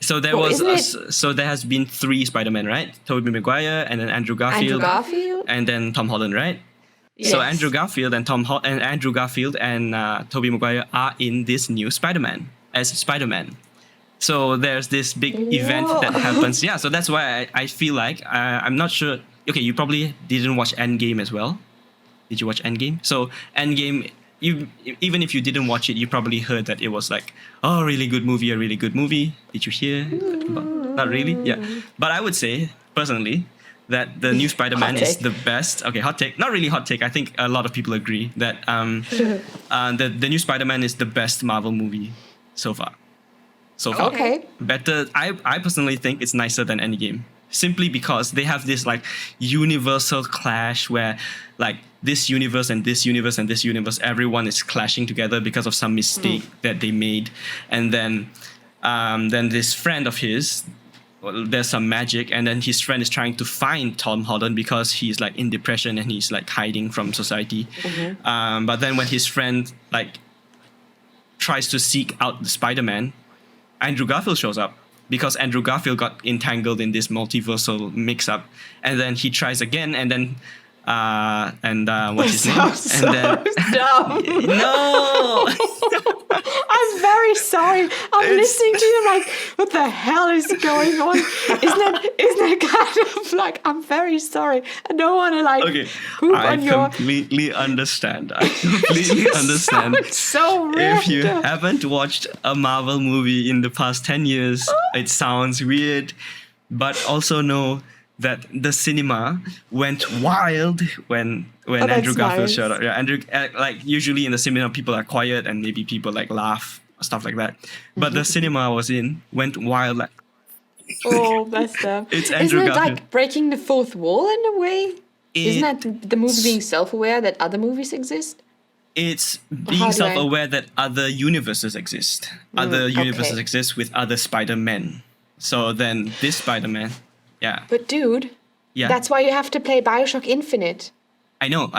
So there
Well,
was
isn't
so there has been 3 Spider-Man, right? Tobey Maguire and then Andrew
Andrew
Garfield,
Garfield?
and then Tom Holland, right?
Yes.
So Andrew Garfield and Tobey Maguire are in this new Spider-Man as Spider-Man. So there's this big event that
Whoa.
happens. Yeah, so that's why I feel like I'm not sure. Okay, you probably didn't watch Endgame as well. Did you watch Endgame? So Endgame, even if you didn't watch it, you probably heard that it was like, oh, a really good movie. Did you hear? Not really. Yeah, but I would say personally that the new Spider-Man
Hot
is
take.
the best. Okay, hot take. Not really hot take. I think a lot of people agree that the new Spider-Man is the best Marvel movie so far.
Okay.
Better. I personally think it's nicer than Endgame. Simply because they have this like universal clash where like this universe and this universe and this universe, everyone is clashing together because of some mistake that they made. And then this friend of his, well, there's some magic, and then his friend is trying to find Tom Holland because he's like in depression and he's like hiding from society. But then when his friend like tries to seek out the Spider-Man, Andrew Garfield shows up because Andrew Garfield got entangled in this multiversal mix-up, and then he tries again, and then what's his name?
So
And then
dumb.
no.
I'm very sorry. I'm listening to you like, what the hell is going on? Isn't that kind of like, I'm very sorry. I don't want to like
Okay,
poop
I
on your.
completely understand. I completely understand.
Sounds so
If you
ripped.
haven't watched a Marvel movie in the past 10 years, it sounds weird, but also know that the cinema went wild when
that's
Andrew Garfield
nice.
showed up. Yeah, Andrew, like usually in the cinema people are quiet and maybe people like laugh, stuff like that. But the cinema I was in went wild. Like
Oh, bless them.
It's Andrew
Isn't it
Garfield.
like breaking the fourth wall in a way? Isn't that the movie being self-aware that other movies exist?
It's
How
being
do I-
self-aware that other universes exist. Other universes
okay.
exist with other Spider-Men. So then this Spider-Man, yeah.
But dude,
Yeah.
that's why you have to play Bioshock Infinite.
I know.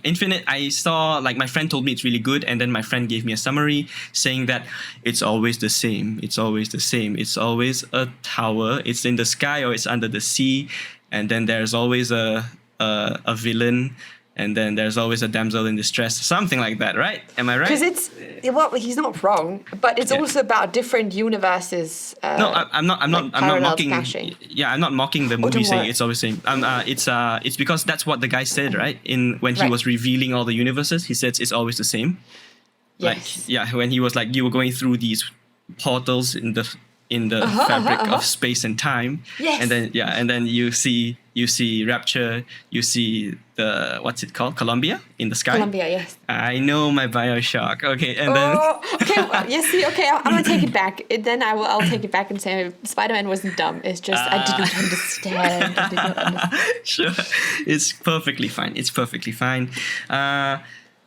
Infinite, I saw, like, my friend told me it's really good, and then my friend gave me a summary saying that it's always the same. It's always the same. It's always a tower. It's in the sky or it's under the sea, and then there's always a villain, and then there's always a damsel in distress, something like that, right? Am I right?
Because well, he's not wrong, but it's also about different universes.
No, I'm not
parallel
mocking.
smashing.
Yeah, I'm not mocking the movie
don't
saying
worry.
it's always the same. It's because that's what the guy said, right? When he
Right.
was revealing all the universes, he said it's always the same.
Yes.
When he was like, you were going through these portals in the fabric of space and time.
Yes.
And then you see Rapture, you see the, what's it called, Columbia in the sky.
Columbia, yes.
I know my BioShock. Okay, and then
Okay. Well, yes. See. Okay. I'm gonna take it back. Then I'll take it back and say Spider-Man wasn't dumb. It's just I didn't understand. I did not understand.
Sure, it's perfectly fine. It's perfectly fine.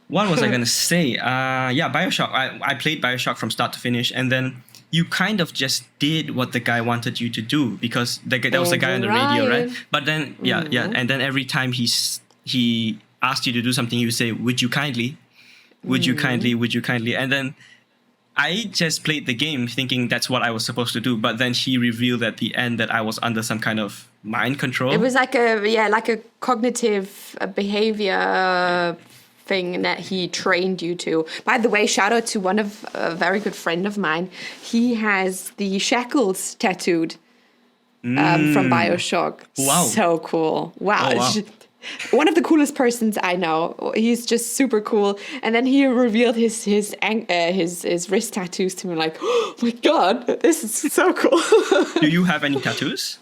What was I gonna say? BioShock. I played BioShock from start to finish, and then you kind of just did what the guy wanted you to do, because that was the guy on the radio, right? But then and then every time he asked you to do something, you would say, "Would you kindly? Would you kindly? Would you kindly?" And then I just played the game thinking that's what I was supposed to do, but then he revealed at the end that I was under some kind of mind control.
It was like a cognitive behavior thing that he trained you to. By the way, shout out to a very good friend of mine. He has the shackles tattooed from BioShock.
Wow.
So cool. Wow.
Oh, wow.
It's just one of the coolest persons I know. He's just super cool. And then he revealed his wrist tattoos to me, like, oh my God, this is so cool.
Do you have any tattoos?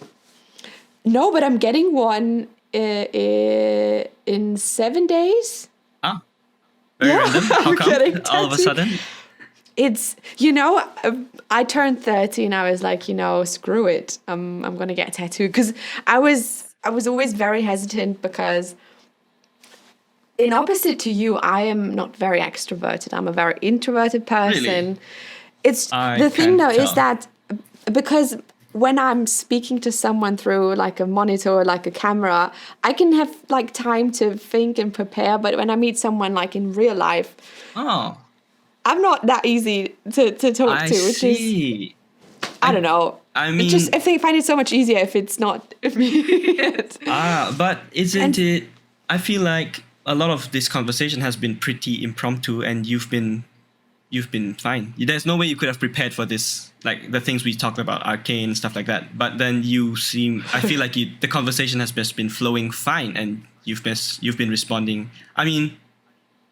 No, but I'm getting one in 7 days.
Ah, very random. How
I'm
come
getting
all of a
tattooed.
sudden?
It's, I turned 30 and I was like, screw it. I'm going to get a tattoo. Because I was always very hesitant because, in opposite to you, I am not very extroverted. I'm a very introverted person.
Really?
The thing though is
tell.
that because when I'm speaking to someone through like a monitor or like a camera, I can have like time to think and prepare. But when I meet someone like in real life,
Oh,
I'm not that easy to talk
I
to, which is,
see.
I don't know.
I mean,
It's just, if they find it so much easier if it's not me.
but isn't it? I feel like a lot of this conversation has been pretty impromptu, and you've been fine. There's no way you could have prepared for this, like the things we talked about, arcane stuff like that. But then I feel like the conversation has just been flowing fine, and you've been responding. I mean,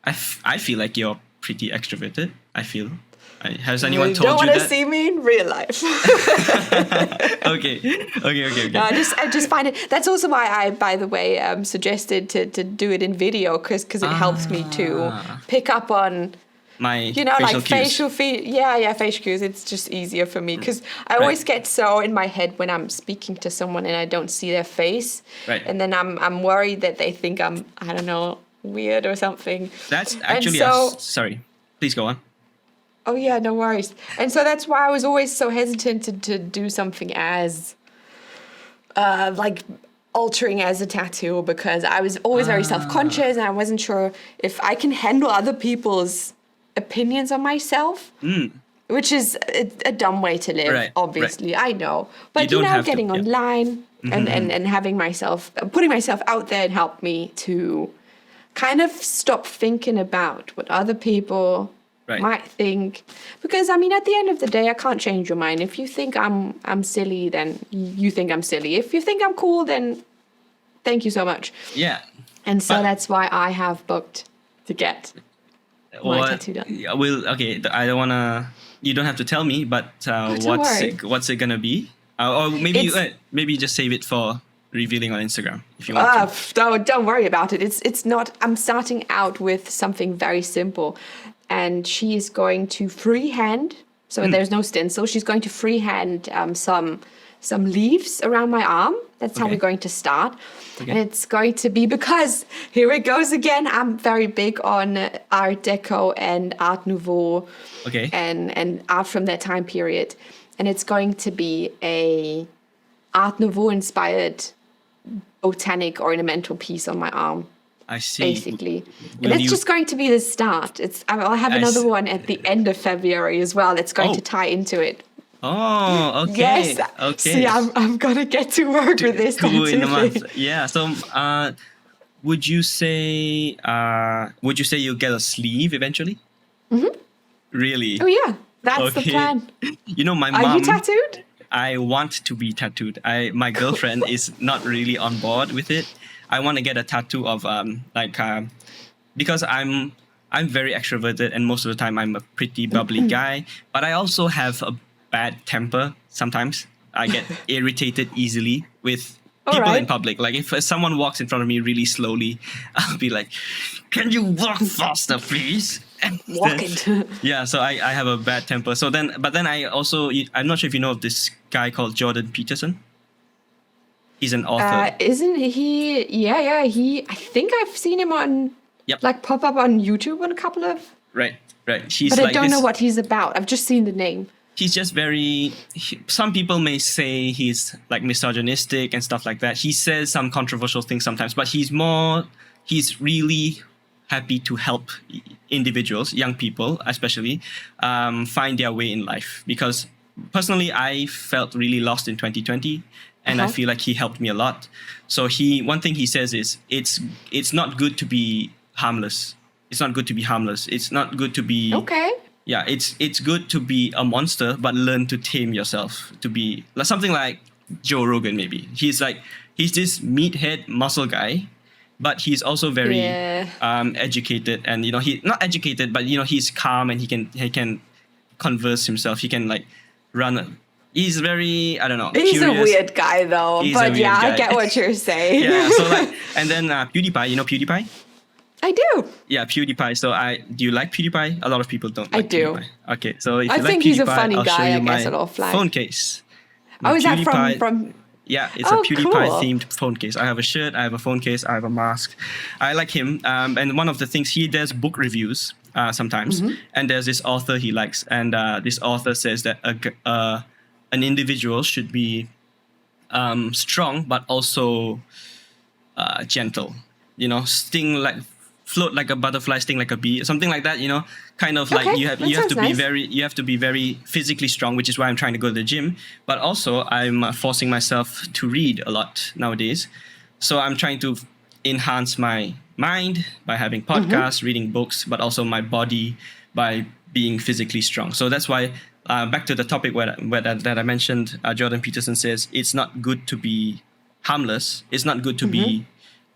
I feel like you're pretty extroverted. I feel. Has anyone
You
told
don't
you
want to
that?
see me in real life.
Okay.
No, I just find it. That's also why I, by the way, suggested to do it in video because it helps me to pick up on
My
like
cues.
facial facial cues. It's just easier for me because I always get so in my head when I'm speaking to someone and I don't see their face,
Right.
and then I'm worried that they think I'm, I don't know, weird or something.
That's actually sorry. Please go on.
Oh yeah, no worries. And so that's why I was always so hesitant to do something as like altering as a tattoo, because I was always very self-conscious and I wasn't sure if I can handle other people's opinions on myself. Which is a dumb way to live,
Right,
obviously. I know. But
don't have to,
getting
yeah.
online and having putting myself out there helped me to kind of stop thinking about what other people might think. Because, I mean, at the end of the day, I can't change your mind. If you think I'm silly, then you think I'm silly. If you think I'm cool, then thank you so much.
Yeah.
And so that's why I have booked to get my tattoo done.
Okay, I don't want to... You don't have to tell me, but what's it going to be? Or maybe just save it for revealing on Instagram if you want to.
Don't worry about it. It's not... I'm starting out with something very simple. And she is going to freehand, so there's no stencil. She's going to freehand some leaves around my arm. That's how we're going to start. Okay. And it's going to be, because here it goes again. I'm very big on Art Deco and Art Nouveau, and art from that time period. And it's going to be a Art Nouveau inspired botanic ornamental piece on my arm.
I see.
basically. And
Will
that's
you?
just going to be the start. I'll have
I
another
s-
one at the end of February as well that's going
Oh.
to tie into it.
Oh,
Yes.
okay.
See,
Okay.
I'm gonna get to work with this
Two in
tattoo
a month.
thing.
Yeah. So, would you say you'll get a sleeve eventually? Really?
Oh yeah, that's the
Okay.
plan.
You know, my
Are you
mom,
tattooed?
I want to be tattooed. My girlfriend is not really on board with it. I want to get a tattoo of because I'm very extroverted and most of the time I'm a pretty bubbly guy, but I also have a bad temper sometimes. I get irritated easily with
All
people in
right.
public. Like if someone walks in front of me really slowly, I'll be like, "Can you walk faster, please?" And
Walk
then-
it.
yeah, so I have a bad temper. So then, but then I'm not sure if you know of this guy called Jordan Peterson. He's an author.
Isn't he? Yeah, yeah. I think I've seen him on,
Yep.
like, pop up on YouTube on a couple of.
Right, right. He's
But I
like
don't
this,
know what he's about. I've just seen the name.
he's just very. Some people may say he's like misogynistic and stuff like that. He says some controversial things sometimes, but he's really happy to help individuals, young people especially, find their way in life. Because personally, I felt really lost in 2020, and I
Uh-huh.
feel like he helped me a lot. So one thing he says is it's not good to be harmless. It's not good to be harmless. It's not good to be
Okay.
yeah, it's good to be a monster, but learn to tame yourself. To be like something like Joe Rogan, maybe. He's this meathead muscle guy, but he's also very
Yeah.
educated, and he not educated, but he's calm and he can converse himself. He can like run. He's very, I don't know.
He's
curious.
a weird guy, though.
He's a
But
weird
yeah, I
guy.
get what you're saying.
Yeah. So like, and then PewDiePie. You know PewDiePie?
I do.
Yeah, PewDiePie. So do you like PewDiePie? A lot of people don't.
I
Like
do.
PewDiePie. Okay, so if
I
you like
think he's a
PewDiePie,
funny
I'll show
guy,
you
I guess,
my
at all flag.
phone case.
Oh, is that
PewDiePie-
from?
Yeah, it's
Oh,
a PewDiePie
cool.
themed phone case. I have a shirt, I have a phone case, I have a mask. I like him. And one of the things he does book reviews sometimes,
Mm-hmm.
and there's this author he likes, and this author says that an individual should be strong but also gentle. Float like a butterfly, sting like a bee, something like that. Kind of like
Okay,
you
that
have to
sounds
be
nice.
you have to be very physically strong, which is why I'm trying to go to the gym. But also I'm forcing myself to read a lot nowadays. So I'm trying to enhance my mind by having podcasts, reading books, but also my body by being physically strong. So that's why back to the topic that I mentioned, Jordan Peterson says it's not good to be harmless. It's not good to be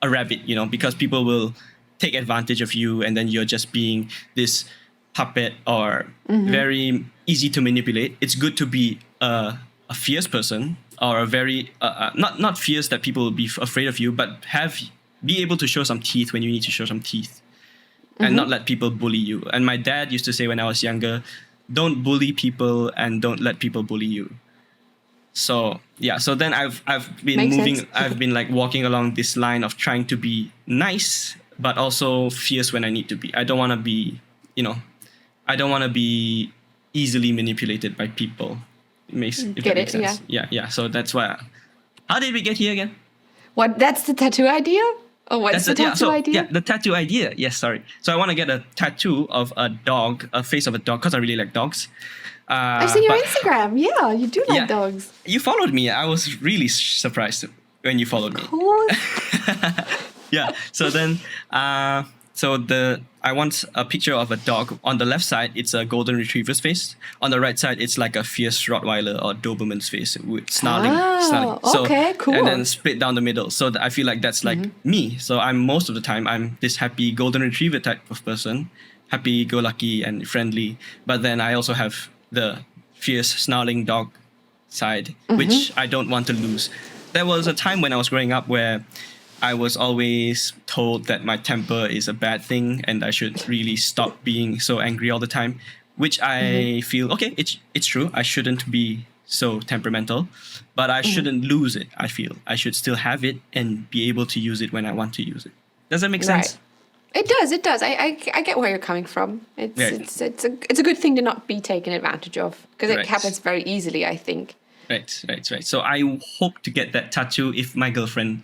a rabbit, because people will take advantage of you, and then you're just being this puppet or very easy to manipulate. It's good to be a fierce person, or a very not fierce that people will be afraid of you, but be able to show some teeth when you need to show some teeth, and not let people bully you. And my dad used to say when I was younger, don't bully people and don't let people bully you. So yeah, so then I've been
Makes
moving.
sense.
I've been like walking along this line of trying to be nice, but also fierce when I need to be. I don't want to be, I don't want to be easily manipulated by people. If
Get
that makes
it,
sense. Yeah. So that's why. How did we get here again?
What? That's the tattoo idea? Or what's the tattoo idea?
Yeah, the tattoo idea. Yes, sorry. So I want to get a tattoo of a dog, a face of a dog, because I really like dogs.
I've seen your
but-
Instagram. Yeah, you do like
Yeah.
dogs.
You followed me. I was really surprised when you followed me.
Cool.
Yeah. So then, I want a picture of a dog. On the left side, it's a golden retriever's face. On the right side, it's like a fierce Rottweiler or Doberman's face with snarling.
Oh, okay, cool.
And then split down the middle. So I feel like that's like me. So most of the time, I'm this happy golden retriever type of person, happy-go-lucky and friendly. But then I also have the fierce snarling dog side, which I don't want to lose. There was a time when I was growing up where I was always told that my temper is a bad thing and I should really stop being so angry all the time, which I feel, okay, it's true. I shouldn't be so temperamental, but I shouldn't lose it. I feel I should still have it and be able to use it when I want to use it. Does that make sense?
Right. It does. I get where you're coming from. It's
Right.
it's a good thing to not be taken advantage of, because it
Right.
happens very easily, I think.
Right. So I hope to get that tattoo if my girlfriend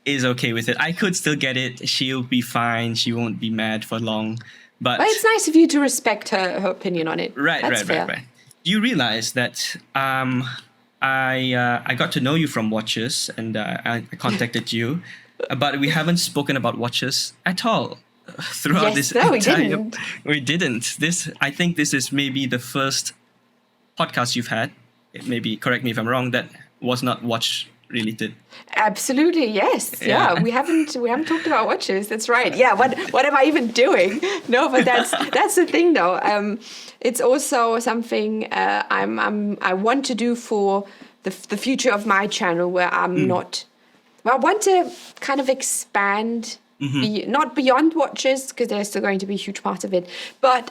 is okay with it. I could still get it. She'll be fine. She won't be mad for long. But
it's nice of you to respect her opinion on it.
right.
That's fair.
You realize that I got to know you from Watches, and I contacted you, but we haven't spoken about Watches at all throughout this
we
entire.
didn't.
We didn't. I think this is maybe the first podcast you've had. Maybe correct me if I'm wrong. That was not watch related.
Absolutely, yes. Yeah, we haven't talked about watches. That's right. Yeah, what am I even doing? No, but that's the thing though. It's also something I want to do for the future of my channel, where I'm not. Well, I want to kind of expand. Not beyond watches, because there's still going to be a huge part of it, but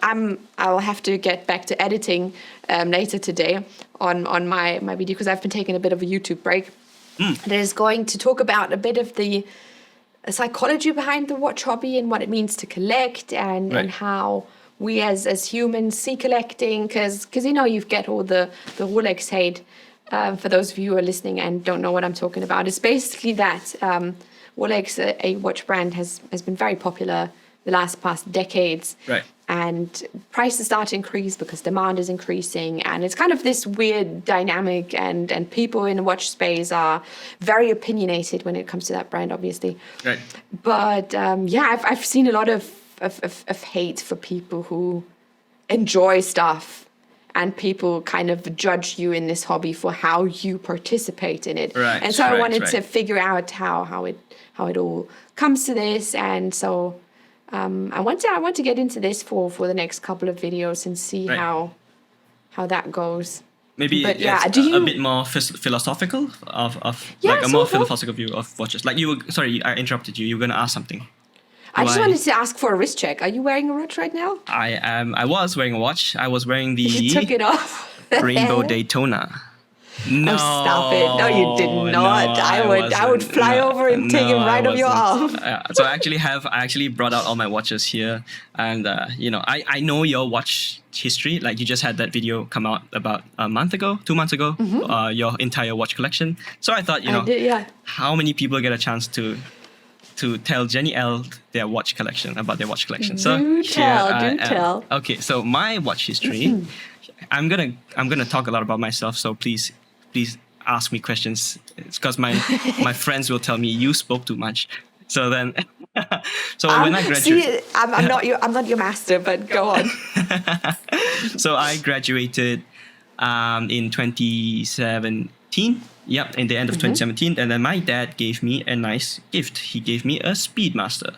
I'll have to get back to editing later today on my video, because I've been taking a bit of a YouTube break. That is going to talk about a bit of the psychology behind the watch hobby and what it means to collect, and how we as humans see collecting, because you get all the Rolex hate. For those of you who are listening and don't know what I'm talking about, it's basically that Rolex, a watch brand, has been very popular the past decades.
Right.
And prices start to increase because demand is increasing. And it's kind of this weird dynamic, and people in the watch space are very opinionated when it comes to that brand, obviously.
Right.
But I've seen a lot of hate for people who enjoy stuff, and people kind of judge you in this hobby for how you participate in it.
Right.
And so I wanted to figure out how it all comes to this. And so I want to get into this for the next couple of videos and see how that goes.
Maybe
but,
a bit more philosophical of like a more philosophical view of watches. Like sorry, I interrupted you. You were going to ask something.
I just wanted to ask for a wrist check. Are you wearing a watch right now?
I was wearing a watch. I was wearing the
You took it off.
Rainbow Daytona. No,
stop it! No, you did not.
No,
I would fly over and take it right off your arm.
So I actually brought out all my watches here, and I know your watch history. Like, you just had that video come out about 2 months ago. Your entire watch collection. So I thought, how many people get a chance to tell Jenni Elle their watch collection, about their watch collection.
Do tell.
Okay, so my watch history. I'm gonna talk a lot about myself, so please ask me questions. It's because my friends will tell me you spoke too much. So then, when I graduated,
I'm not your master, but go on.
So I graduated in 2017. Yep, in the end of 2017, and then my dad gave me a nice gift. He gave me a Speedmaster,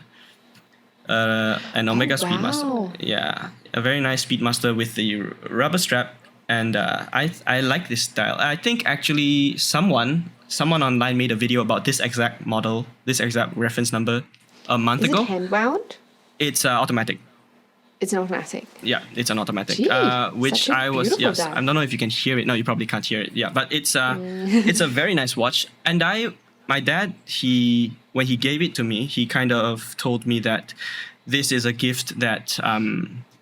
an Omega Speedmaster. Yeah, a very nice Speedmaster with the rubber strap, and I like this style. I think actually someone online made a video about this exact model, this exact reference number a month ago.
Is it hand wound?
It's automatic.
It's an automatic.
Yeah, it's an automatic.
Jeez,
which I was I don't know if you can hear it. No, you probably can't hear it. Yeah, but it's it's a very nice watch. And my dad, when he gave it to me, he kind of told me that this is a gift that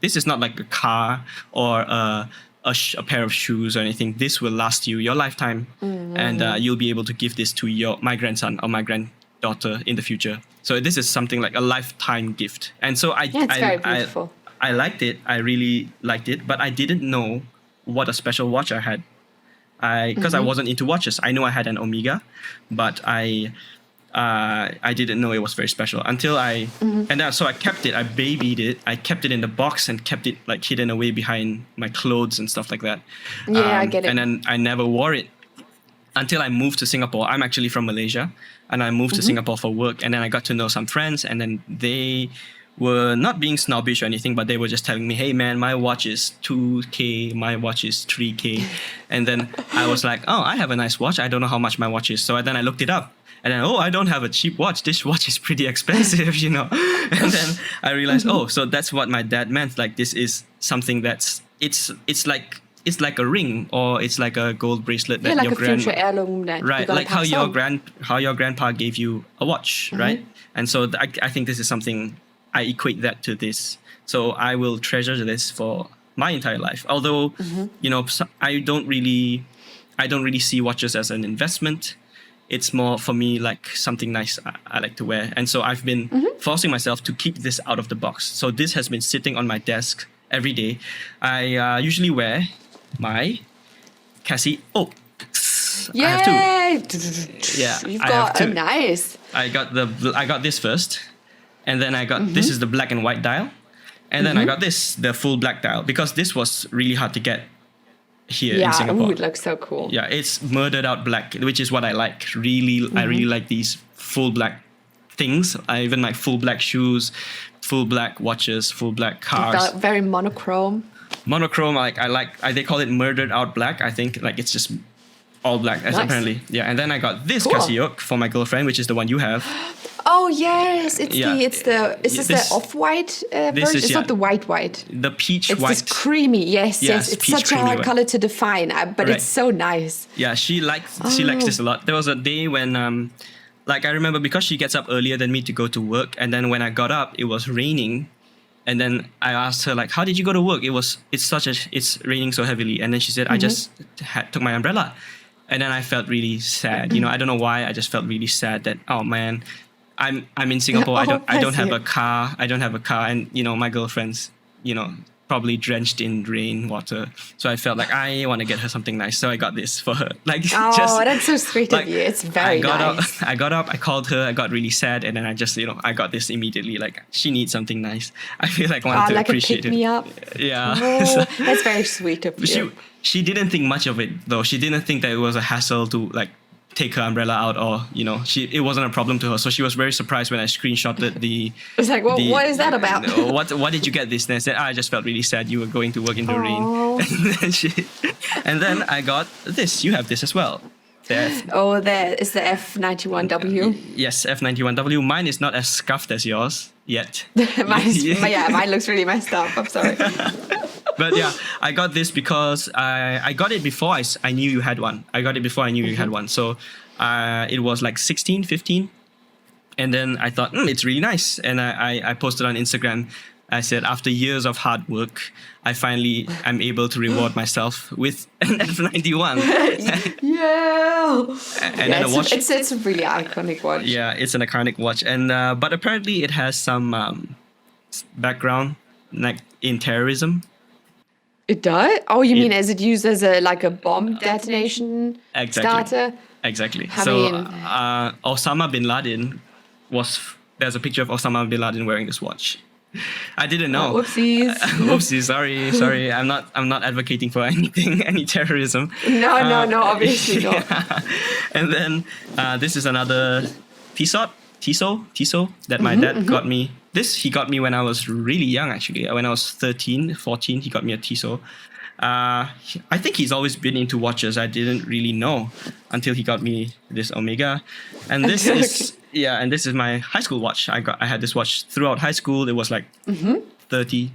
this is not like a car or a pair of shoes or anything. This will last you your lifetime, and you'll be able to give this to my grandson or my granddaughter in the future. So this is something like a lifetime gift. And so
it's very beautiful.
I liked it. I really liked it, but I didn't know what a special watch I had. Because I wasn't into watches. I know I had an Omega, but I didn't know it was very special until so I kept it. I babied it. I kept it in the box and kept it like hidden away behind my clothes and stuff like that.
Yeah, I get it.
And then I never wore it until I moved to Singapore. I'm actually from Malaysia, and I moved to Singapore for work. And then I got to know some friends, and then they were not being snobbish or anything, but they were just telling me, hey man, my watch is 2K, my watch is 3K. And then I was like, oh, I have a nice watch. I don't know how much my watch is. So then I looked it up. And then, I don't have a cheap watch. This watch is pretty expensive, And then I realized, so that's what my dad meant. Like, this is something that's, it's like a ring, or it's like a gold bracelet that
like
your
future heirloom that
right, like how your grandpa gave you a watch, right? And so I think this is something, I equate that to this. So I will treasure this for my entire life. Although, I don't really see watches as an investment. it's more for me like something nice I like to wear. And so I've been forcing myself to keep this out of the box. So this has been sitting on my desk every day. I usually wear my Cassie. Oh,
Yay!
I have two. Yeah,
You've
I have
got a
two.
nice.
I got this first, and then I got this is the black and white dial, and then I got this, the full black dial, because this was really hard to get here in
Yeah,
Singapore.
ooh, it looks so cool.
Yeah, it's murdered out black, which is what I like. I really like these full black things. I even like full black shoes, full black watches, full black cars.
Very monochrome.
Monochrome, they call it murdered out black. I think like it's just all black, as
Nice.
apparently. Yeah, and then I got this
Cool.
Casio for my girlfriend, which is the one you have.
Oh yes, is
This-
this the off-white version?
is,
It's
yeah.
not the white.
The peach
It's
white.
this creamy. Yes,
Yes,
It's
peach
such a
creamy
hard
white.
color to define, but
Right.
it's so nice.
Yeah, she likes this a lot. There was a day when like I remember, because she gets up earlier than me to go to work, and then when I got up it was raining, and then I asked her like, how did you go to work? It's raining so heavily, and then she said, I just took my umbrella. And then I felt really sad. I don't know why, I just felt really sad that, oh man, I'm in Singapore. I don't
bless
have
you.
a car. I don't have a car, and my girlfriend's probably drenched in rain water. So I felt like I want to get her something nice. So I got this for her. Like
Oh,
just
that's so sweet
like,
of you. It's very
I got
nice.
Up, I got up. I called her. I got really sad, and then I just I got this immediately. Like she needs something nice. I feel like I want to
Like a
appreciate
pick me up.
Yeah.
Oh, that's very sweet of you.
She didn't think much of it though. She didn't think that it was a hassle to like take her umbrella out, or it wasn't a problem to her. So she was very surprised when I screenshotted the.
It's like, well, what is that about?
What did you get this? And I said, I just felt really sad. You were going to work in the rain.
Oh.
And then I got this. You have this as well.
There is the F91W.
Yes, F91W. Mine is not as scuffed as yours yet.
Mine looks really messed up. I'm sorry.
But yeah, I got this because I got it before I knew you had one. I got it before I knew you had one. So it was like 16, 15. And then I thought, it's really nice. And I posted on Instagram. I said, after years of hard work, I finally am able to reward myself with an F91.
Yeah.
And then a watch.
It's a really iconic watch.
Yeah, it's an iconic watch. And but apparently it has some background like in terrorism.
It does? Oh, you mean as it used as a bomb detonation starter?
Exactly.
I
So
mean-
Osama bin Laden there's a picture of Osama bin Laden wearing this watch. I didn't know.
Whoopsies.
Whoopsies. Sorry. I'm not advocating for anything, any terrorism.
No, obviously not.
And then this is another Tissot that my dad got me. He got me when I was really young, actually. When I was 13, 14, he got me a Tissot. I think he's always been into watches. I didn't really know until he got me this Omega. And this is my high school watch. I had this watch throughout high school. It was like 30.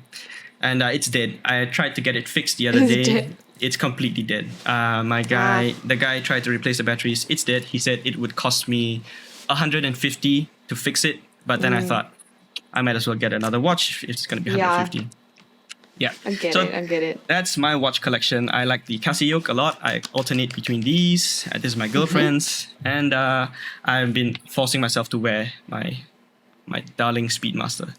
And it's dead. I tried to get it fixed the other
It's
day.
dead.
It's completely dead. The guy tried to replace the batteries. It's dead. He said it would cost me 150 to fix it. But then I thought, I might as well get another watch if it's going to be 150. Yeah.
I get it.
That's my watch collection. I like the Casio a lot. I alternate between these. This is my girlfriend's. And I've been forcing myself to wear my darling Speedmaster.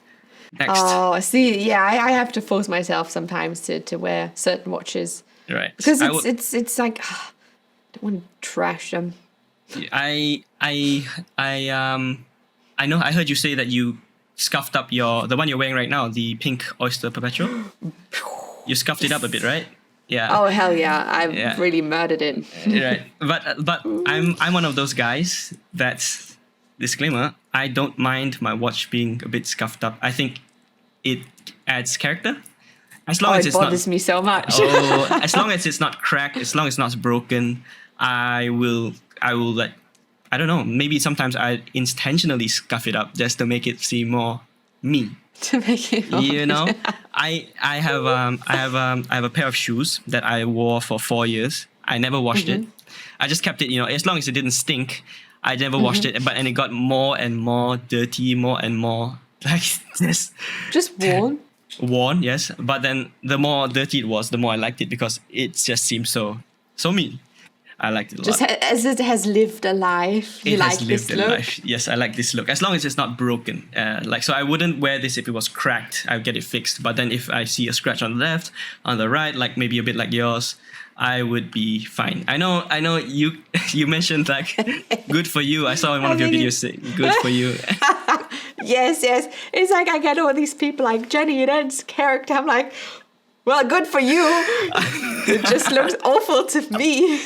Next.
Oh, see, yeah, I have to force myself sometimes to wear certain watches.
Right.
Because it's like, I don't want to trash them.
I know. I heard you say that you scuffed up the one you're wearing right now, the pink Oyster Perpetual. You scuffed it up a bit, right? Yeah.
Oh hell yeah! I've really murdered it.
Right. But I'm one of those guys that's, disclaimer, I don't mind my watch being a bit scuffed up. I think it adds character. As long as
It
it's
bothers
not
me so much.
as long as it's not cracked, as long as it's not broken, I will like, I don't know, maybe sometimes I intentionally scuff it up just to make it seem more me.
To make it
I have a pair of shoes that I wore for 4 years. I never washed it. I just kept it, as long as it didn't stink. I never washed it, and it got more and more dirty, more and more like
just worn.
worn. Yes, but then the more dirty it was, the more I liked it because it just seemed so me. I liked it a
Just
lot.
as it has lived a life. You
It
like
has
this
lived a
look?
life. Yes, I like this look. As long as it's not broken. So I wouldn't wear this if it was cracked. I'd get it fixed. But then if I see a scratch on the left, on the right, like maybe a bit like yours, I would be fine. I know you you mentioned like good for you. I saw in one of your videos say good for you.
Yes. It's like I get all these people like Jenni Elle's character. I'm like, well, good for you. It just looks awful to me.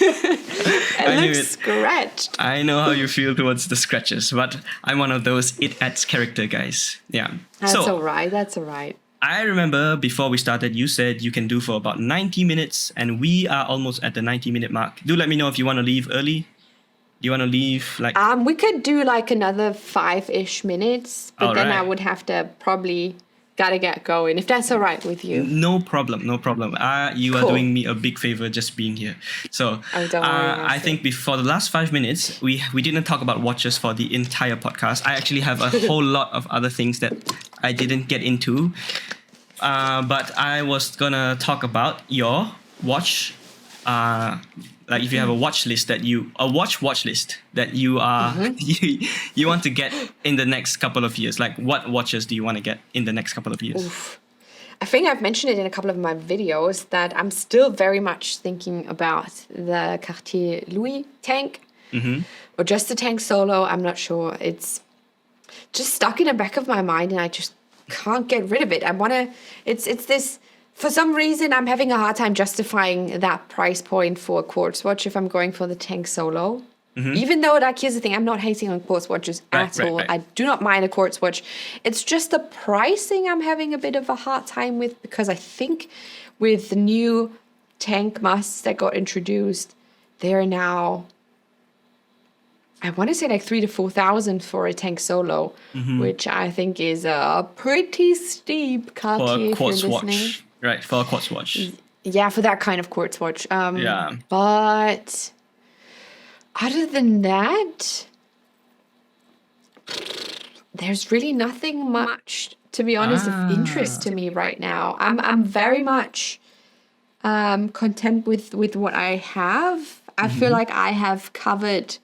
I knew
looks
it.
scratched.
I know how you feel towards the scratches, but I'm one of those it adds character guys. Yeah.
That's
So
all right. That's all right.
I remember before we started, you said you can do for about 90 minutes, and we are almost at the 90-minute mark. Do let me know if you want to leave early. Do you want to leave like...
We could do like another 5-ish minutes, but then I
Alright.
would have to probably gotta get going, if that's all right with you.
No problem. You are
Cool.
doing me a big favor just being here. So
Oh, don't worry,
I think before the last 5 minutes, we didn't talk about watches for the entire podcast. I actually have a whole lot of other things that I didn't get into. But I was gonna talk about your watch. Like if you have a watch list that watch list that you are you want to get in the next couple of years. Like what watches do you want to get in the next couple of years?
Oof. I think I've mentioned it in a couple of my videos that I'm still very much thinking about the Cartier Louis tank or just the tank solo. I'm not sure. It's just stuck in the back of my mind and I just can't get rid of it. It's this, for some reason, I'm having a hard time justifying that price point for a quartz watch if I'm going for the tank solo. Even though, like, here's the thing, I'm not hating on quartz watches at all.
Right.
I do not mind a quartz watch. It's just the pricing I'm having a bit of a hard time with because I think with the new tank masks that got introduced, they're now, I want to say like 3,000 to 4,000 for a tank solo, which I think is a pretty steep Cartier
For a
if you're
quartz
listening.
watch. Right, for a quartz watch.
Yeah, for that kind of quartz watch.
Yeah.
But other than that, there's really nothing much, to be honest, of interest to me right now. I'm very much content with what I have. I feel like I have covered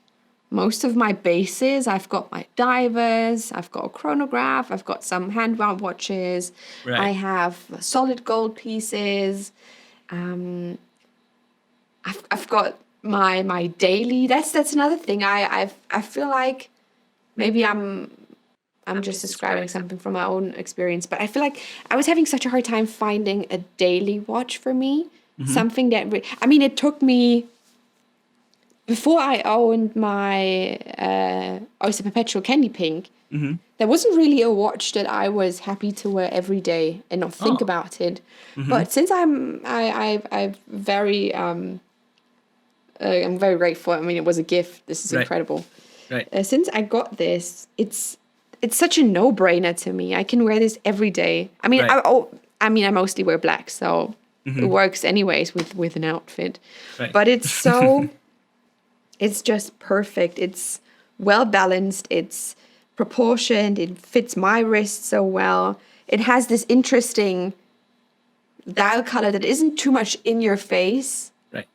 most of my bases. I've got my divers, I've got a chronograph, I've got some hand-wound watches,
Right.
I have solid gold pieces. I've got my daily. That's another thing. I feel like maybe I'm just describing something from my own experience, but I feel like I was having such a hard time finding a daily watch for me. Something that it took me before I owned my Oyster Perpetual Candy Pink. There wasn't really a watch that I was happy to wear every day and not think about it. But since I'm very grateful. I mean, it was a gift. This is incredible.
Right.
Since I got this, it's such a no-brainer to me. I can wear this every day. I mean,
Right.
I mostly wear black, so it works anyways with an outfit.
Right.
But it's so, it's just perfect. It's well balanced. It's proportioned. It fits my wrist so well. It has this interesting dial color that isn't too much in your face.
Right.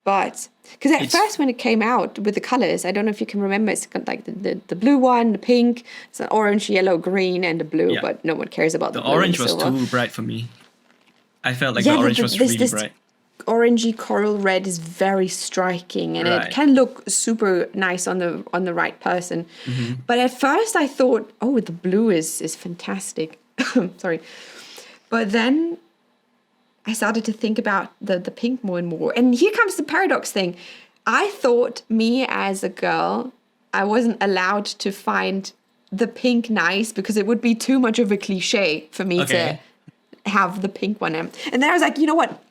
But because at first when it came out with the colors, I don't know if you can remember, it's got like the blue one, the pink, it's an orange, yellow, green, and the blue.
Yeah.
But no one cares about the
The
blue and
orange was
silver.
too bright for me. I felt like the orange was really bright.
Orangey coral red is very striking, and
Right.
it can look super nice on the right person. But at first I thought, oh, the blue is fantastic. Sorry, but then I started to think about the pink more and more. And here comes the paradox thing. I thought me as a girl, I wasn't allowed to find the pink nice because it would be too much of a cliche for me to have the pink one. And then I was like, you know what?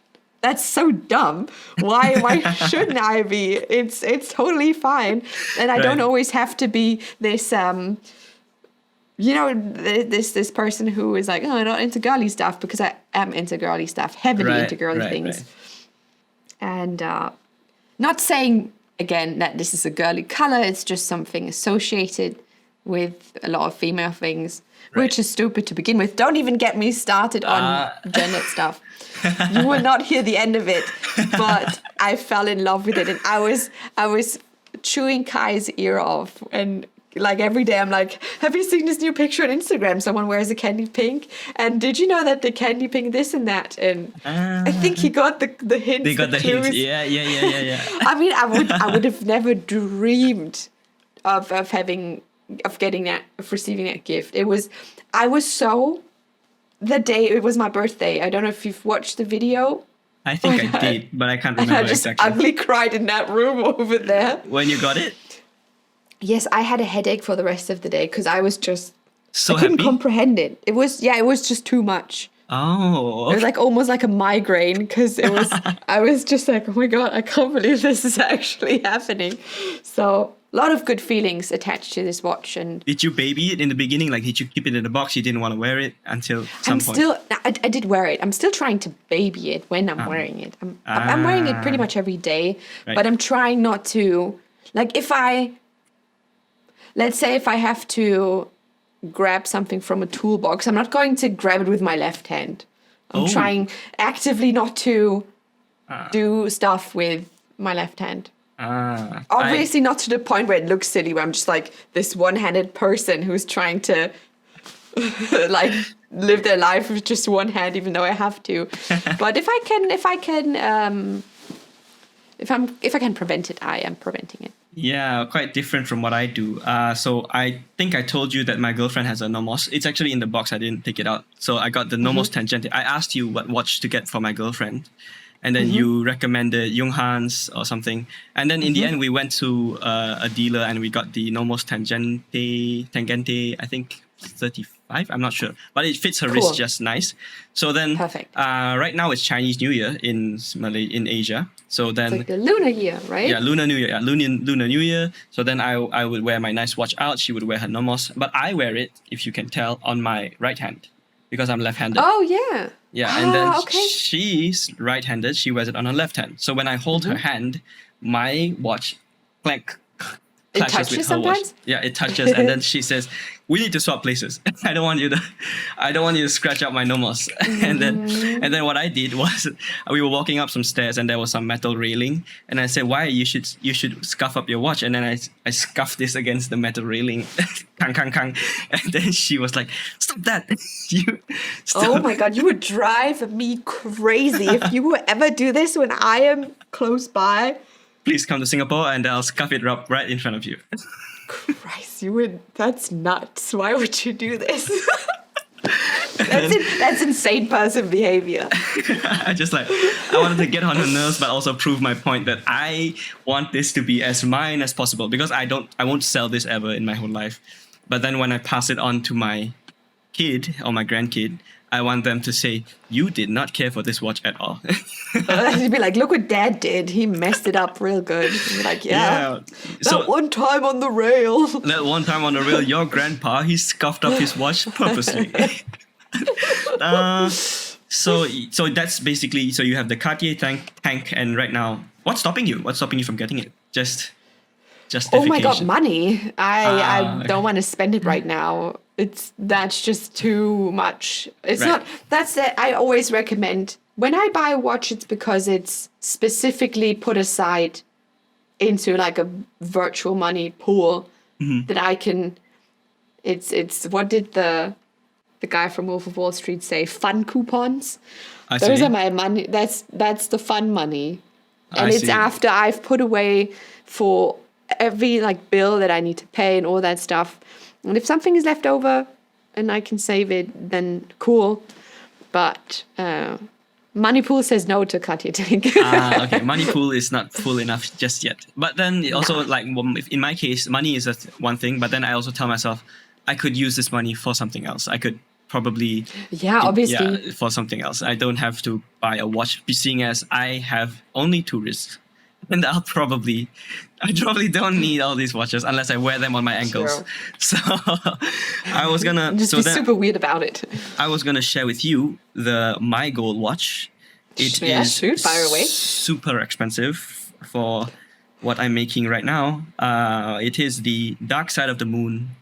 That's so dumb. Why shouldn't I be? It's totally fine. And I don't always have to be this this person who is like, oh, I'm not into girly stuff, because I am into girly stuff, heavily into girly things.
Right.
And not saying, again, that this is a girly color, it's just something associated with a lot of female things, which is stupid to begin with. Don't even get me started on gender stuff. You will not hear the end of it. But I fell in love with it, and I was chewing Kai's ear off, and like every day I'm like, have you seen this new picture on Instagram? Someone wears a candy pink, and did you know that the candy pink this and that? And I think he got the hints.
They got the
clues.
hints. Yeah.
I mean, I would have never dreamed of receiving that gift. The day it was my birthday. I don't know if you've watched the video.
I think I did, but I can't remember
I just
exactly.
ugly cried in that room over there.
When you got it?
Yes, I had a headache for the rest of the day because I was just
So
I couldn't
happy?
comprehend it. It was just too much.
Oh.
It was like almost like a migraine because it was. I was just like, oh my god, I can't believe this is actually happening. So a lot of good feelings attached to this watch, and
Did you baby it in the beginning? Like, did you keep it in the box? You didn't want to wear it until some point?
I did wear it. I'm still trying to baby it when I'm wearing it. I'm wearing it pretty much every day,
Right.
but I'm trying not to. Like let's say if I have to grab something from a toolbox, I'm not going to grab it with my left hand. I'm trying actively not to do stuff with my left hand. Obviously not to the point where it looks silly, where I'm just like this one-handed person who's trying to like live their life with just one hand, even though I have to. But if I can prevent it, I am preventing it.
Yeah, quite different from what I do. So I think I told you that my girlfriend has a Nomos. It's actually in the box. I didn't take it out. So I got the Nomos Tangente. I asked you what watch to get for my girlfriend, and then you recommended Junghans or something. And then in the end, we went to a dealer and we got the Nomos Tangente, I think 35. I'm not sure, but it fits her wrist just nice. So then,
Perfect.
Right now it's Chinese New Year in Asia. So then,
It's like the lunar year, right?
yeah, Lunar New Year. Yeah, Lunar New Year. So then I would wear my nice watch out. She would wear her Nomos. But I wear it, if you can tell, on my right hand because I'm left-handed.
Oh, yeah.
Yeah, and then
okay.
she's right-handed. She wears it on her left hand. So when I hold her hand, my watch clashes
touches
with her watch.
sometimes?
Yeah, it touches, and then she says, "We need to swap places. I don't want you to scratch out my Nomos." and then what I did was, we were walking up some stairs, and there was some metal railing, and I said, "Why you should scuff up your watch?" And then I scuffed this against the metal railing, kang kang kang, and then she was like, "Stop that!
Oh my god, you would drive me crazy if you would ever do this when I am close by.
Please come to Singapore and I'll scuff it up right in front of you."
Christ, that's nuts. Why would you do this? That's insane person behavior.
I wanted to get on her nerves, but also prove my point that I want this to be as mine as possible because I won't sell this ever in my whole life. But then when I pass it on to my kid or my grandkid, I want them to say, "You did not care for this watch at all."
You'd be like, "Look what Dad did. He messed it up real good." You'd be like, yeah.
So
one time on the rail.
that one time on the rail, your grandpa, he scuffed up his watch purposely. So that's basically, so you have the Cartier tank, and right now, what's stopping you? What's stopping you from getting it? Just
Oh my god, money. I
okay.
don't want to spend it right now. That's just too much. It's
Right.
not, that's it. I always recommend when I buy a watch, it's because it's specifically put aside into like a virtual money pool that I can, it's what did the guy from Wolf of Wall Street say? Fun coupons. Those are my money. That's the fun money. And it's after I've put away for every like bill that I need to pay and all that stuff. And if something is left over and I can save it, then cool. But Moneypool says no to Cartier tank.
Okay, Moneypool is not full enough just yet. But then also, like in my case, money is one thing. But then I also tell myself I could use this money for something else. I could probably
obviously
for something else. I don't have to buy a watch, seeing as I have only 2 wrists. And I probably don't need all these watches unless I wear them on my ankles.
Sure.
So I was gonna
just be super weird about it.
I was gonna share with you my gold watch. It is
fire away.
Super expensive for what I'm making right now. It is the Dark Side of the Moon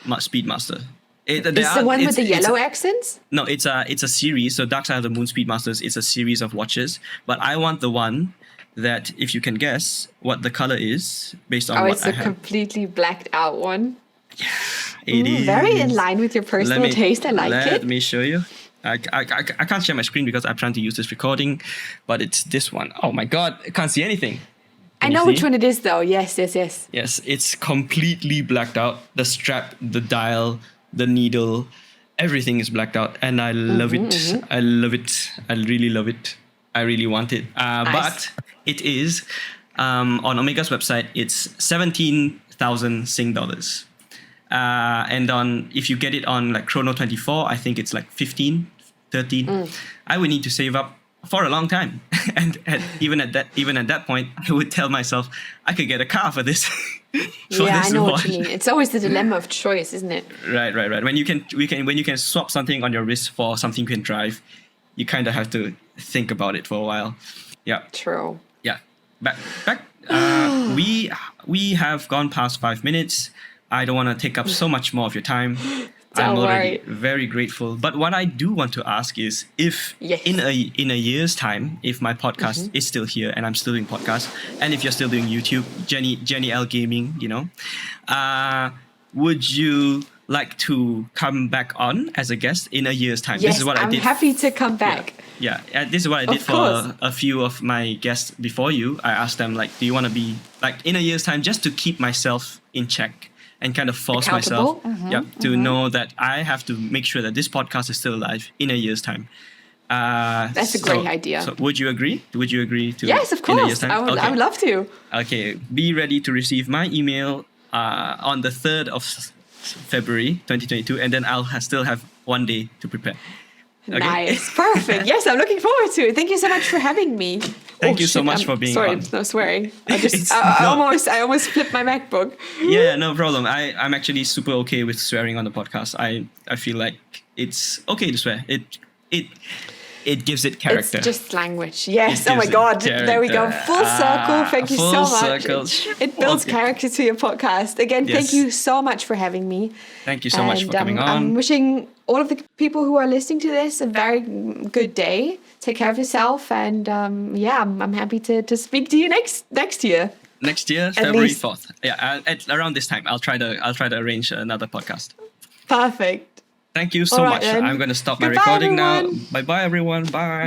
Speedmaster.
It's the one with the yellow accents?
No, it's a series. So Dark Side of the Moon Speedmasters, it's a series of watches. But I want the one that, if you can guess what the color is based on what I have.
Oh, it's a completely blacked out one.
It is
very in line with your personal taste. I like it.
Let me show you. I can't share my screen because I'm trying to use this recording, but it's this one. Oh my god, I can't see anything.
I know which one it is though. Yes.
Yes, it's completely blacked out. The strap, the dial, the needle, everything is blacked out, and I love it. I love it. I really love it. I really want it.
Nice.
But it is on Omega's website. It's 17,000 Sing dollars. And if you get it on like Chrono 24, I think it's like 15, 13. I would need to save up for a long time, and even at that point, I would tell myself I could get a car for this.
I know what you mean. It's always the dilemma of choice, isn't it?
Right. When you can swap something on your wrist for something you can drive, you kind of have to think about it for a while. Yeah.
True.
Yeah. Back. We have gone past 5 minutes. I don't want to take up so much more of your time. I'm already very grateful. But what I do want to ask is if in a year's time, if my podcast is still here and I'm still doing podcasts, and if you're still doing YouTube, Jenni Elle Gaming, would you like to come back on as a guest in a year's time?
Yes,
this is what
I'm
I did.
happy to come back.
Yeah. This is what I did for a few of my guests before you. I asked them, like, do you want to be, like, in a year's time, just to keep myself in check and kind of force myself to know that I have to make sure that this podcast is still alive in a year's time.
That's a great idea.
So would you agree? Would you agree to?
Yes, of course. I would love to.
Okay. Be ready to receive my email on the 3rd of February 2022, and then I'll still have 1 day to prepare. Okay?
Nice. Perfect. Yes, I'm looking forward to it. Thank you so much for having me.
Thank you so much for being on.
Sorry, no swearing. I almost flipped my MacBook.
Yeah, no problem. I'm actually super okay with swearing on the podcast. I feel like it's okay to swear. It gives it character.
It's just language. Yes. Oh my God. There we go. Full circle. Thank you so much. It builds character to your podcast. Again, thank you so much for having me.
Thank you so much for coming on.
I'm wishing all of the people who are listening to this a very good day. Take care of yourself. And I'm happy to speak to you next year.
Next year, February 4th. Yeah, around this time, I'll try to arrange another podcast.
Perfect.
Thank you so much. I'm going to stop my recording now. Bye-bye, everyone. Bye.